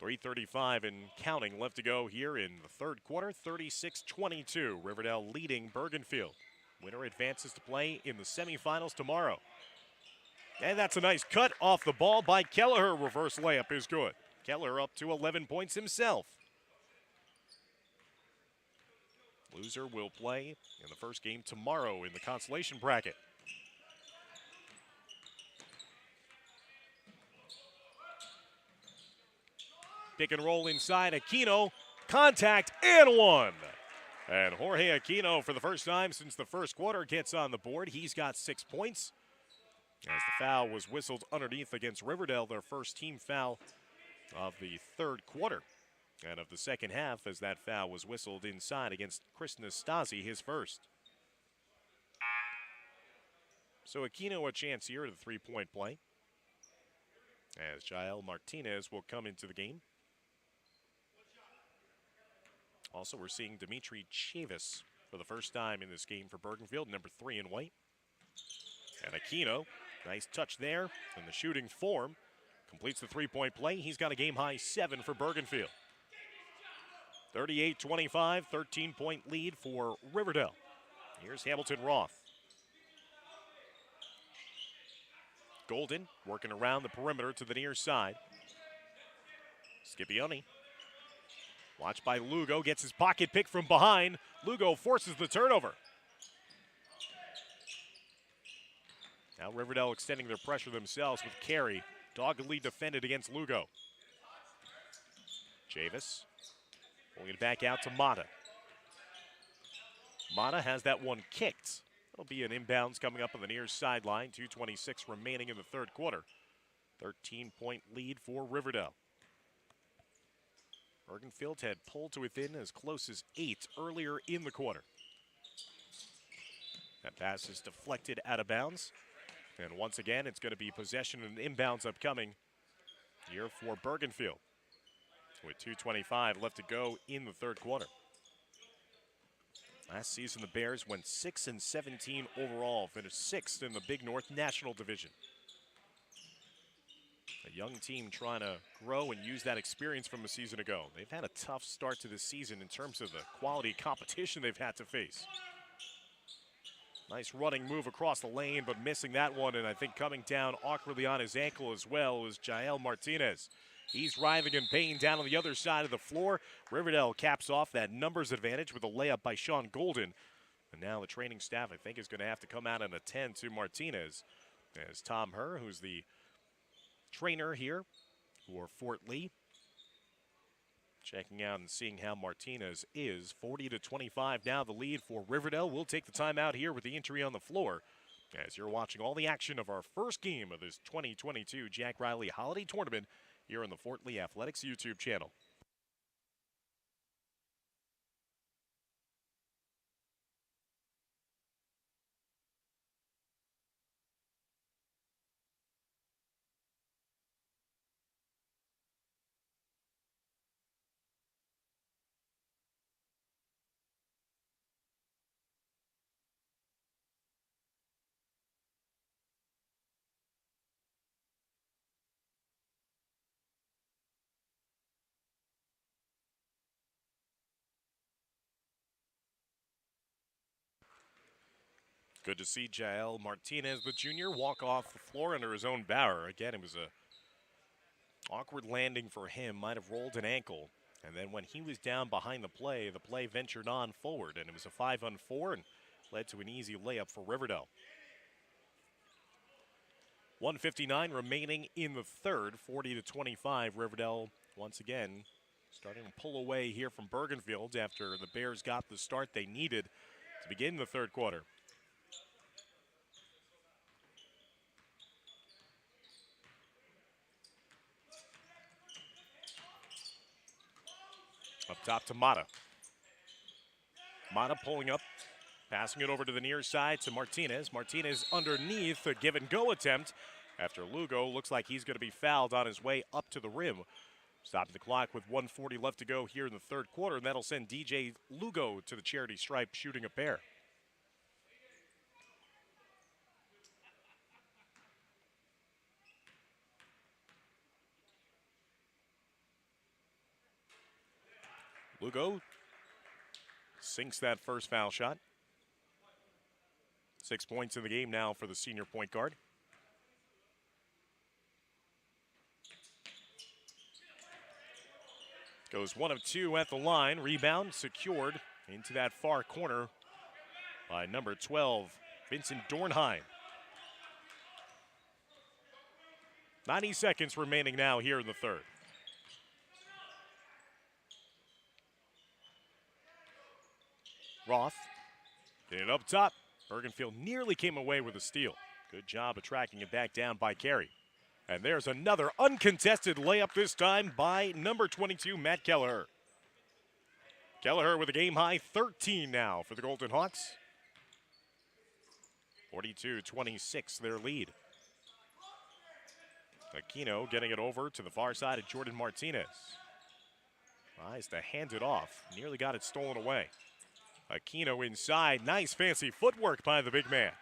.335 and counting left to go here in the third quarter. 36-22. Riverdale leading Bergenfield. Winner advances to play in the semifinals tomorrow. And that's a nice cut off the ball by Kelleher. Reverse layup is good. Kelleher up to 11 points himself. Loser will play in the first game tomorrow in the consolation bracket. Pick and roll inside, Aquino, contact, and one. And Jorge Aquino, for the first time since the first quarter, gets on the board. He's got 6 points. As the foul was whistled underneath against Riverdale, their first team foul of the third quarter. And of the second half, as that foul was whistled inside against Chris Nastasi, his first. So Aquino a chance here at a three-point play, as Jael Martinez will come into the game. Also, we're seeing Dimitri Chavis for the first time in this game for Bergenfield, number 3 in white. And Aquino, nice touch there, and the shooting form completes the three-point play. He's got a game-high 7 for Bergenfield. 38-25, 13-point lead for Riverdale. Here's Hamilton Roth. Golden working around the perimeter to the near side. Scipione. Watched by Lugo, gets his pocket pick from behind. Lugo forces the turnover. Now Riverdale extending their pressure themselves with Carey. Doggedly defended against Lugo. Chavis. Pulling it back out to Mata. Mata has that one kicked. That'll be an inbounds coming up on the near sideline. 2:26 remaining in the third quarter. 13-point lead for Riverdale. Bergenfield had pulled to within as close as 8 earlier in the quarter. That pass is deflected out of bounds. And once again, it's going to be possession and inbounds upcoming here for Bergenfield, with 2:25 left to go in the third quarter. Last season, the Bears went 6-17 overall, finished 6th in the Big North National Division. A young team trying to grow and use that experience from a season ago. They've had a tough start to this season in terms of the quality competition they've had to face. Nice running move across the lane, but missing that one, and I think coming down awkwardly on his ankle as well was Jael Martinez. He's writhing in pain down on the other side of the floor. Riverdale caps off that numbers advantage with a layup by Sean Golden. And now the training staff, I think, is going to have to come out and attend to Martinez. As Tom Herr, who's the trainer here for Fort Lee, checking out and seeing how Martinez is. 40-25 now the lead for Riverdale. We'll take the timeout here with the entry on the floor as you're watching all the action of our first game of this 2022 Jack Reilly Holiday Tournament here on the Fort Lee Athletics YouTube channel. Good to see Jael Martinez, the junior, walk off the floor under his own bower. Again, it was a awkward landing for him, might have rolled an ankle. And then when he was down behind the play ventured on forward, and it was a 5-on-4 and led to an easy layup for Riverdale. 1:59 remaining in the third, 40-25. Riverdale once again starting to pull away here from Bergenfield after the Bears got the start they needed to begin the third quarter. Up top to Mata. Mata pulling up, passing it over to the near side to Martinez. Martinez underneath, a give-and-go attempt after Lugo looks like he's going to be fouled on his way up to the rim. Stopping the clock with 1:40 left to go here in the third quarter, and that'll send DJ Lugo to the charity stripe, shooting a pair. Lugo sinks that first foul shot. 6 points in the game now for the senior point guard. Goes 1 of 2 at the line. Rebound secured into that far corner by number 12, Vincent Dornheim. 90 seconds remaining now here in the third. Roth getting it up top. Bergenfield nearly came away with a steal. Good job of tracking it back down by Carey. And there's another uncontested layup, this time by number 22, Matt Kelleher. Kelleher with a game-high 13 now for the Golden Hawks. 42-26, their lead. Aquino getting it over to the far side of Jordan Martinez. Tries to hand it off. Nearly got it stolen away. Aquino inside. Nice fancy footwork by the big man.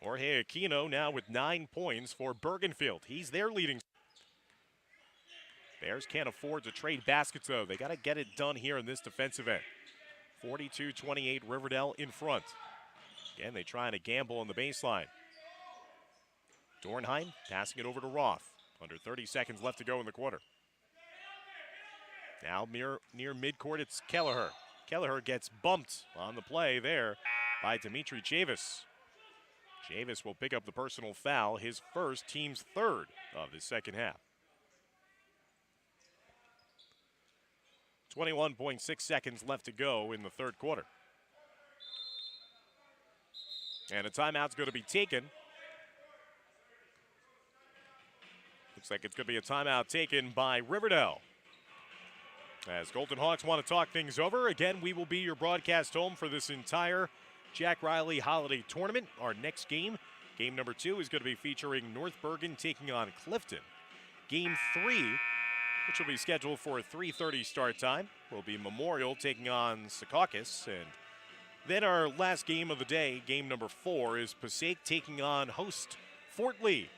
Jorge Aquino now with 9 points for Bergenfield. He's their leading. Bears can't afford to trade baskets, though. They got to get it done here in this defensive end. 42-28, Riverdale in front. Again, they trying to gamble on the baseline. Dornheim passing it over to Roth. Under 30 seconds left to go in the quarter. Now near midcourt, it's Kelleher. Kelleher gets bumped on the play there by Dimitri Chavis. Chavis will pick up the personal foul, his first, team's third of the second half. 21.6 seconds left to go in the third quarter. And a timeout's going to be taken. Looks like it's going to be a timeout taken by Riverdale. As Golden Hawks want to talk things over, again, we will be your broadcast home for this entire Jack Reilly Holiday Tournament. Our next game, game number 2, is going to be featuring North Bergen taking on Clifton. Game 3, which will be scheduled for a 3:30 start time, will be Memorial taking on Secaucus. And then our last game of the day, game number 4, is Passaic taking on host Fort Lee.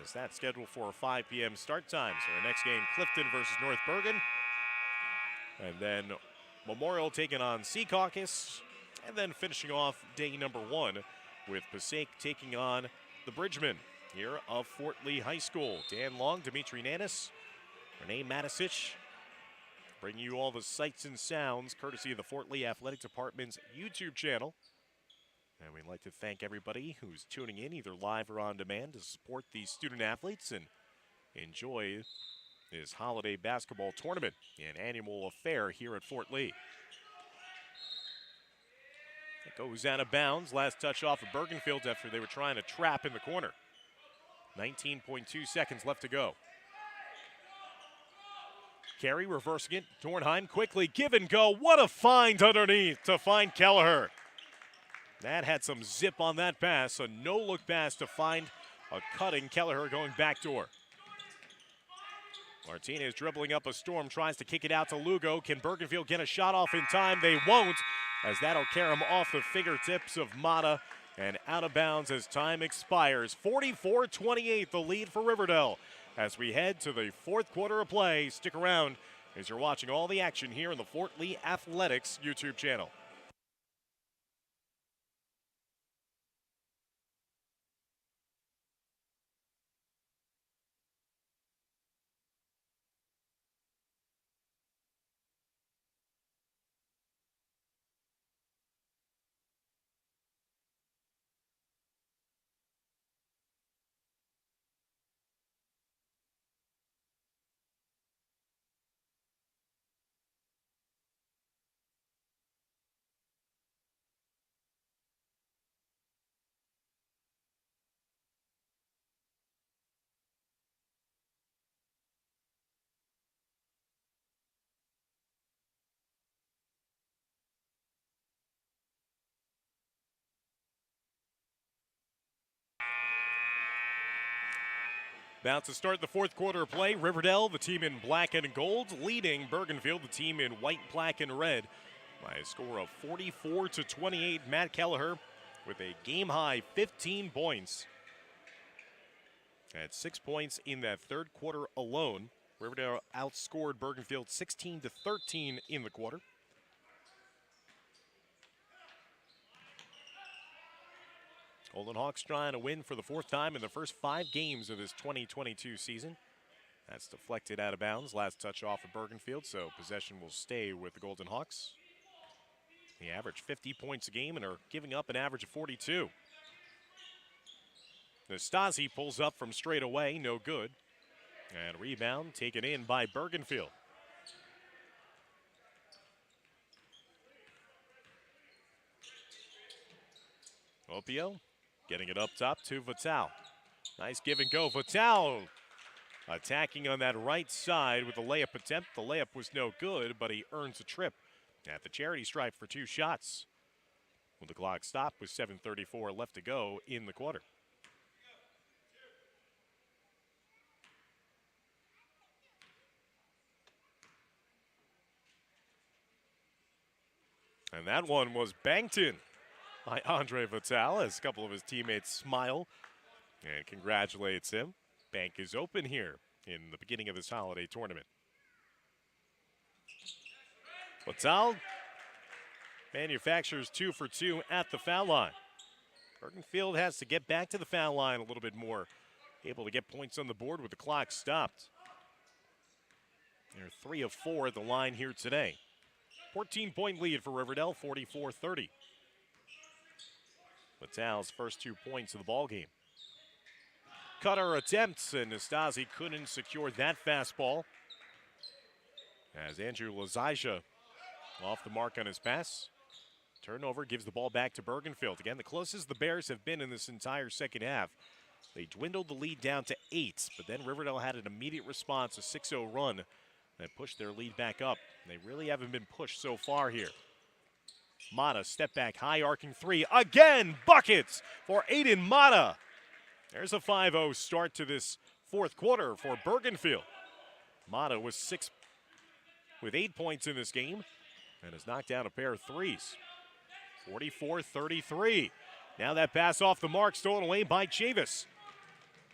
As that's scheduled for a 5 p.m. start time. So our next game, Clifton versus North Bergen. And then Memorial taking on Secaucus. And then finishing off day number 1 with Passaic taking on the Bridgemen here of Fort Lee High School. Dan Long, Dimitri Nanis, Renee Matisich bringing you all the sights and sounds courtesy of the Fort Lee Athletic Department's YouTube channel. And we'd like to thank everybody who's tuning in either live or on demand to support these student athletes and enjoy this holiday basketball tournament, an annual affair here at Fort Lee. It goes out of bounds. Last touch off of Bergenfield after they were trying to trap in the corner. 19.2 seconds left to go. Carey reversing it. Dornheim quickly give and go. What a find underneath to find Kelleher. That had some zip on that pass. A no-look pass to find a cutting Kelleher going backdoor. Martinez dribbling up a storm, tries to kick it out to Lugo. Can Bergenfield get a shot off in time? They won't, as that'll carry him off the fingertips of Mata and out of bounds as time expires. 44-28, the lead for Riverdale. As we head to the fourth quarter of play, stick around as you're watching all the action here on the Fort Lee Athletics YouTube channel. About to start the fourth quarter of play. Riverdale, the team in black and gold, leading Bergenfield, the team in white, black, and red, by a score of 44-28. Matt Kelleher with a game-high 15 points. At 6 points in that third quarter alone. Riverdale outscored Bergenfield 16-13 in the quarter. Golden Hawks trying to win for the fourth time in the first 5 games of this 2022 season. That's deflected out of bounds. Last touch off of Bergenfield, so possession will stay with the Golden Hawks. They average 50 points a game and are giving up an average of 42. Nastasi pulls up from straight away, no good. And rebound taken in by Bergenfield. Opio getting it up top to Vital. Nice give and go. Vital attacking on that right side with a layup attempt. The layup was no good, but he earns a trip at the charity stripe for 2 shots. When the clock stopped with 7:34 left to go in the quarter. And that one was banked in by Andre Vital as a couple of his teammates smile and congratulates him. Bank is open here in the beginning of this holiday tournament. Vital manufactures 2 for 2 at the foul line. Bergenfield has to get back to the foul line a little bit more, able to get points on the board with the clock stopped. They're 3 of 4 at the line here today. 14-point lead for Riverdale, 44-30. Vital's first 2 points of the ballgame. Cutter attempts, and Nastasi couldn't secure that fastball. As Andrew Lazija off the mark on his pass. Turnover gives the ball back to Bergenfield. Again, the closest the Bears have been in this entire second half. They dwindled the lead down to 8, but then Riverdale had an immediate response, a 6-0 run that pushed their lead back up. They really haven't been pushed so far here. Mata, step back, high arcing 3. Again, buckets for Aiden Mata. There's a 5-0 start to this fourth quarter for Bergenfield. Mata with 8 points in this game and has knocked down a pair of threes. 44-33. Now that pass off the mark, stolen away by Chavis.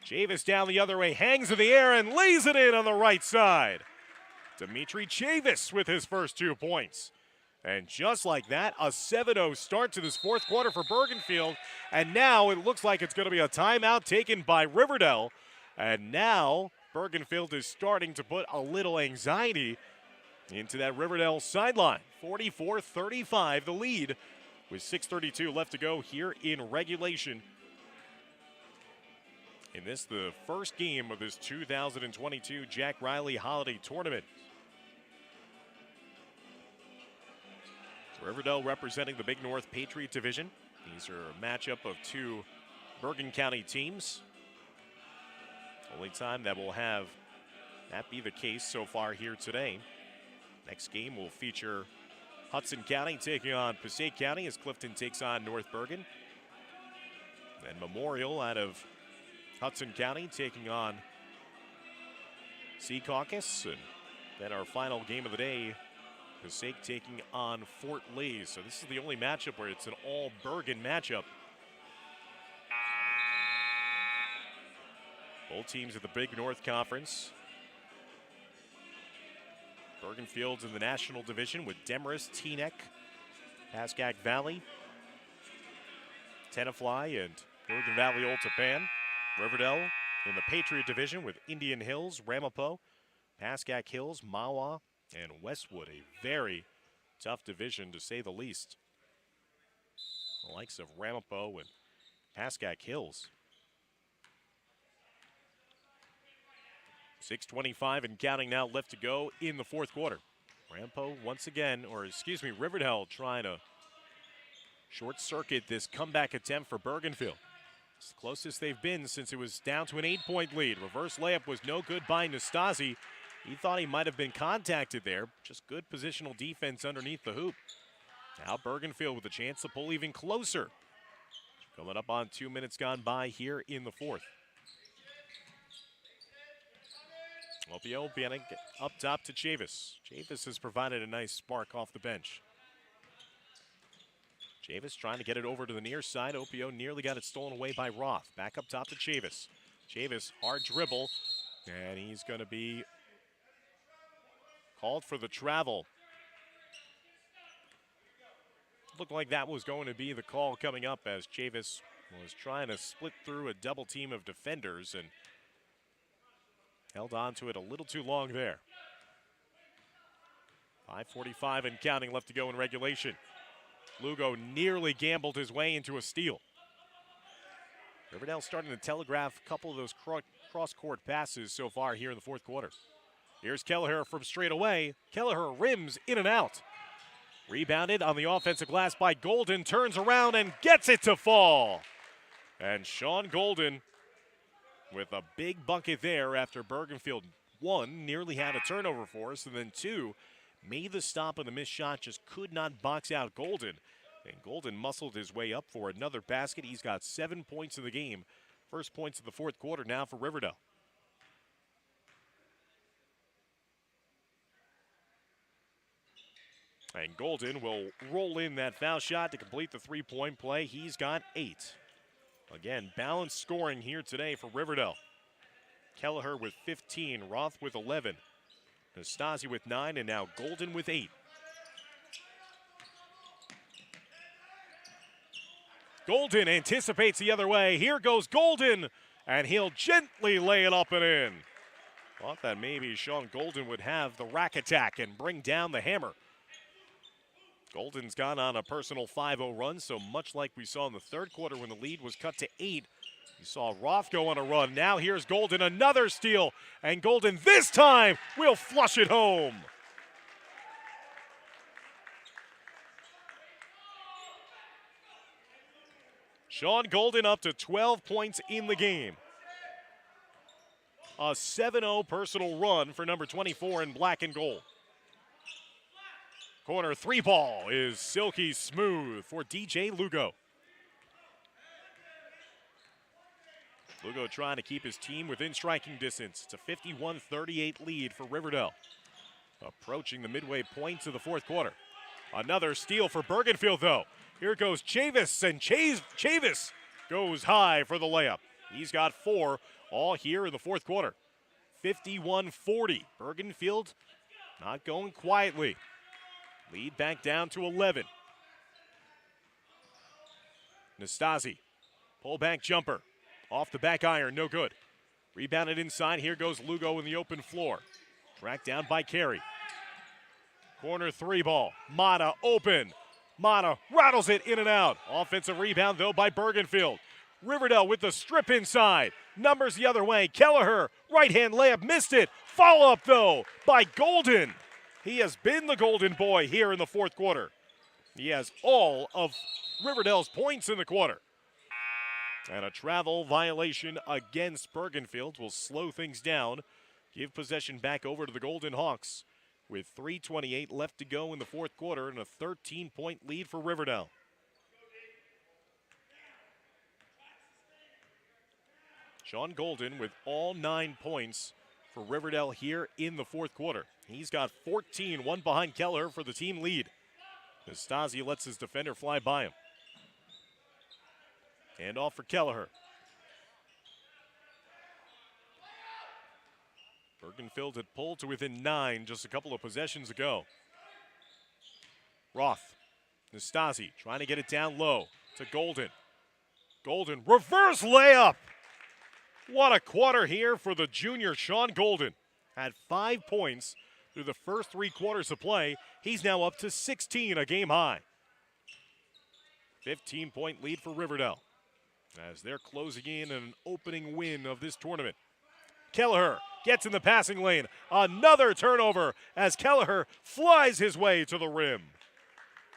Chavis down the other way, hangs in the air and lays it in on the right side. Dimitri Chavis with his first 2 points. And just like that, a 7-0 start to this fourth quarter for Bergenfield. And now it looks like it's going to be a timeout taken by Riverdale. And now Bergenfield is starting to put a little anxiety into that Riverdale sideline. 44-35 the lead with 6:32 left to go here in regulation. In this, the first game of this 2022 Jack Reilly Holiday Tournament. Riverdale representing the Big North Patriot Division. These are a matchup of two Bergen County teams. Only time that will have that be the case so far here today. Next game will feature Hudson County taking on Passaic County as Clifton takes on North Bergen. Then Memorial out of Hudson County taking on Sea Caucus. And then our final game of the day, Passaic taking on Fort Lee. So this is the only matchup where it's an all Bergen matchup. Both teams at the Big North Conference. Bergenfield's in the National Division with Demarest, Teaneck, Pascack Valley, Tenafly, and Bergen Valley Old Tapan. Riverdale in the Patriot Division with Indian Hills, Ramapo, Pascack Hills, Mawa, and Westwood. A very tough division to say the least. The likes of Ramapo and Pascack Hills. 6:25 and counting now left to go in the fourth quarter. Ramapo once again, Riverdale trying to short circuit this comeback attempt for Bergenfield. It's the closest they've been since it was down to an 8-point lead. Reverse layup was no good by Nastasi. He thought he might have been contacted there. Just good positional defense underneath the hoop. Now Bergenfield with a chance to pull even closer. Coming up on 2 minutes gone by here in the fourth. Opio up top to Chavis. Chavis has provided a nice spark off the bench. Chavis trying to get it over to the near side. Opio nearly got it stolen away by Roth. Back up top to Chavis. Chavis, hard dribble, and he's going to be called for the travel. Looked like that was going to be the call coming up as Chavis was trying to split through a double team of defenders and held on to it a little too long there. 5:45 and counting left to go in regulation. Lugo nearly gambled his way into a steal. Riverdale starting to telegraph a couple of those cross-court passes so far here in the fourth quarter. Here's Kelleher from straight away. Kelleher rims in and out. Rebounded on the offensive glass by Golden, turns around and gets it to fall. And Sean Golden with a big bucket there after Bergenfield, one, nearly had a turnover for us, and then two, made the stop on the missed shot, just could not box out Golden. And Golden muscled his way up for another basket. He's got 7 points in the game. First points of the fourth quarter now for Riverdale. And Golden will roll in that foul shot to complete the three-point play. He's got 8. Again, balanced scoring here today for Riverdale. Kelleher with 15, Roth with 11, Nastasi with 9, and now Golden with 8. Golden anticipates the other way. Here goes Golden, and he'll gently lay it up and in. Thought that maybe Sean Golden would have the rack attack and bring down the hammer. Golden's gone on a personal 5-0 run, so much like we saw in the third quarter when the lead was cut to 8. You saw Roth go on a run. Now here's Golden, another steal, and Golden this time will flush it home. Sean Golden up to 12 points in the game. A 7-0 personal run for number 24 in black and gold. Corner three ball is silky smooth for DJ Lugo. Lugo trying to keep his team within striking distance. It's a 51-38 lead for Riverdale. Approaching the midway points of the fourth quarter. Another steal for Bergenfield, though. Here goes Chavis, and Chavis goes high for the layup. He's got 4 all here in the fourth quarter. 51-40. Bergenfield not going quietly. Lead back down to 11. Nastasi, pull back jumper. Off the back iron, no good. Rebounded inside. Here goes Lugo in the open floor. Tracked down by Carey. Corner three ball. Mata open. Mata rattles it in and out. Offensive rebound, though, by Bergenfield. Riverdale with the strip inside. Numbers the other way. Kelleher, right-hand layup, missed it. Follow-up, though, by Golden. He has been the golden boy here in the fourth quarter. He has all of Riverdale's points in the quarter. And a travel violation against Bergenfield will slow things down. Give possession back over to the Golden Hawks with 3:28 left to go in the fourth quarter and a 13-point lead for Riverdale. Sean Golden with all 9 points for Riverdale here in the fourth quarter. He's got 14, one behind Keller for the team lead. Nastasi lets his defender fly by him. Hand off for Kelleher. Bergenfield had pulled to within 9 just a couple of possessions ago. Roth. Nastasi trying to get it down low to Golden. Golden, reverse layup. What a quarter here for the junior Sean Golden. Had 5 points through the first 3 quarters of play. He's now up to 16, a game high. 15-point lead for Riverdale as they're closing in an opening win of this tournament. Kelleher gets in the passing lane. Another turnover as Kelleher flies his way to the rim.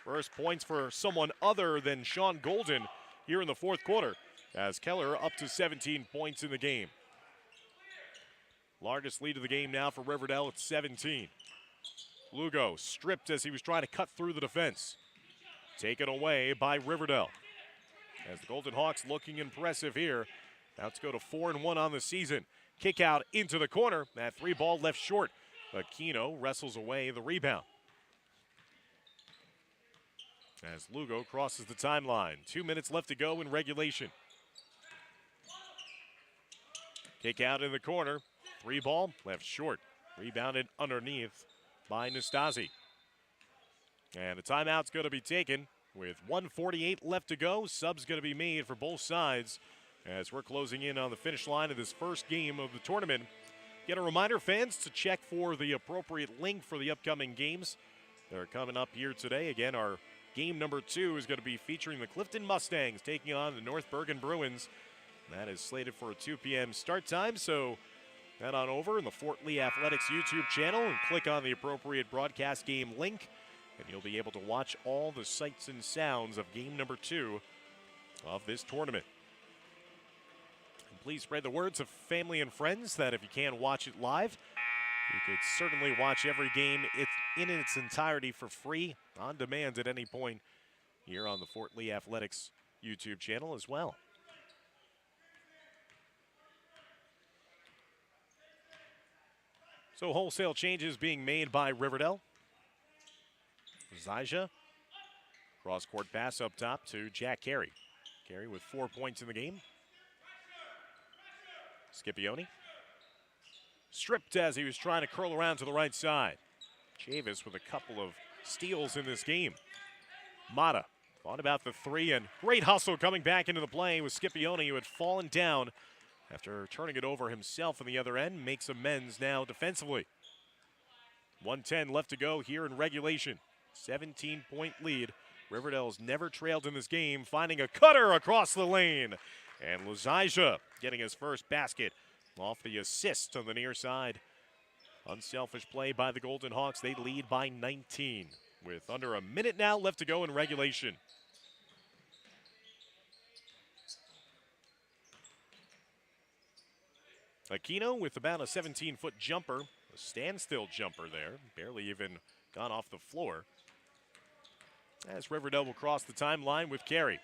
First points for someone other than Sean Golden here in the fourth quarter as Kelleher up to 17 points in the game. Largest lead of the game now for Riverdale at 17. Lugo stripped as he was trying to cut through the defense. Taken away by Riverdale. As the Golden Hawks looking impressive here. Now to go to 4-1 on the season. Kick out into the corner. That 3 ball left short. Aquino wrestles away the rebound. As Lugo crosses the timeline. 2 minutes left to go in regulation. Kick out in the corner. 3 ball left short. Rebounded underneath by Nastasi. And the timeout's going to be taken with 1:48 left to go. Sub's going to be made for both sides as we're closing in on the finish line of this first game of the tournament. Get a reminder, fans, to check for the appropriate link for the upcoming games that are coming up here today. Again, our game number 2 is going to be featuring the Clifton Mustangs taking on the North Bergen Bruins. That is slated for a 2 p.m. start time, so head on over in the Fort Lee Athletics YouTube channel and click on the appropriate broadcast game link, and you'll be able to watch all the sights and sounds of game number 2 of this tournament. And please spread the word to family and friends that if you can't watch it live, you could certainly watch every game in its entirety for free, on demand at any point here on the Fort Lee Athletics YouTube channel as well. So wholesale changes being made by Riverdale. Zaja, cross-court pass up top to Jack Carey. Carey with 4 points in the game. Scipione. Stripped as he was trying to curl around to the right side. Chavis with a couple of steals in this game. Mata thought about the 3 and great hustle coming back into the play with Scipione, who had fallen down after turning it over himself on the other end. Makes amends now defensively. 1:10 left to go here in regulation. 17-point lead. Riverdale's never trailed in this game, finding a cutter across the lane. And Luzija getting his first basket off the assist on the near side. Unselfish play by the Golden Hawks. They lead by 19 with under a minute now left to go in regulation. Aquino with about a 17-foot jumper, a standstill jumper there, barely even gone off the floor. As Riverdale will cross the timeline with Carey.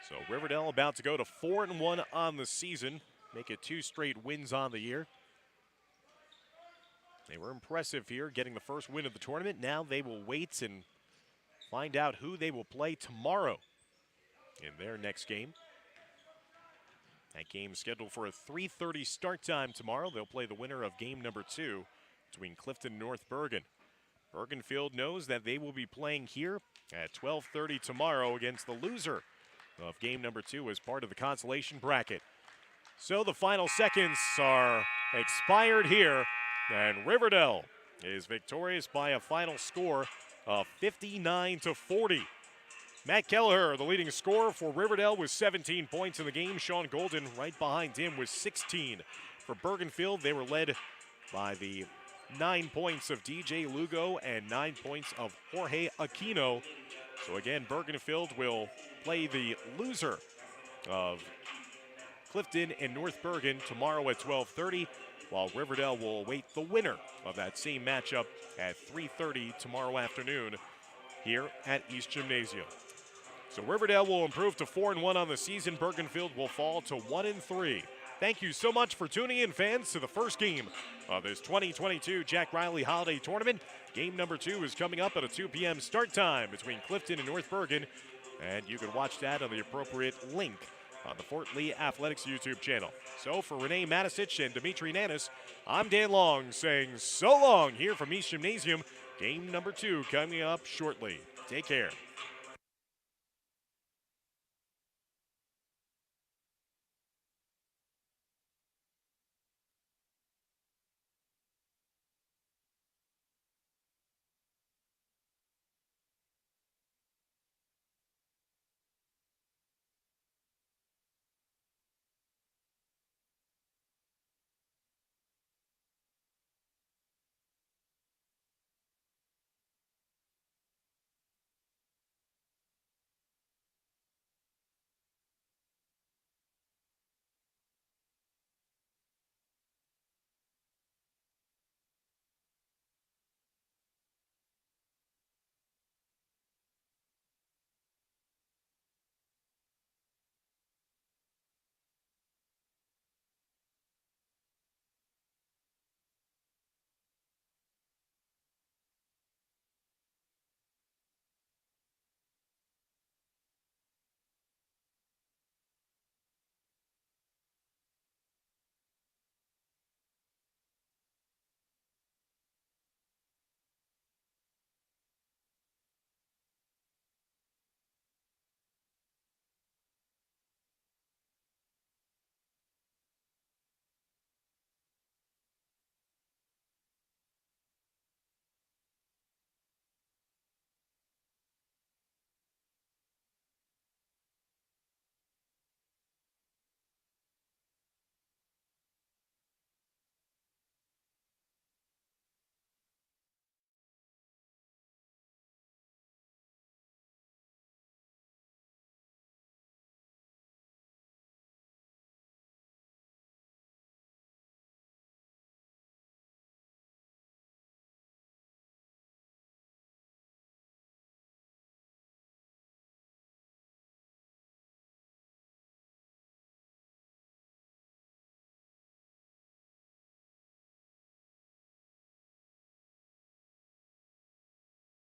So Riverdale about to go to 4-1 on the season, make it 2 straight wins on the year. They were impressive here, getting the first win of the tournament. Now they will wait and find out who they will play tomorrow in their next game. That game is scheduled for a 3:30 start time tomorrow. They'll play the winner of game number 2 between Clifton and North Bergen. Bergenfield knows that they will be playing here at 12:30 tomorrow against the loser of game number 2 as part of the consolation bracket. So the final seconds are expired here, and Riverdale is victorious by a final score of 59-40. Matt Kelleher, the leading scorer for Riverdale, with 17 points in the game. Sean Golden right behind him with 16. For Bergenfield, they were led by the 9 points of DJ Lugo and 9 points of Jorge Aquino. So again, Bergenfield will play the loser of Clifton and North Bergen tomorrow at 12:30, while Riverdale will await the winner of that same matchup at 3:30 tomorrow afternoon here at East Gymnasium. So Riverdale will improve to 4-1 on the season. Bergenfield will fall to 1-3. Thank you so much for tuning in, fans, to the first game of this 2022 Jack Reilly Holiday Tournament. Game number 2 is coming up at a 2 p.m. start time between Clifton and North Bergen, and you can watch that on the appropriate link on the Fort Lee Athletics YouTube channel. So for Renee Matisich and Dimitri Nanis, I'm Dan Long saying so long here from East Gymnasium. Game number 2 coming up shortly. Take care.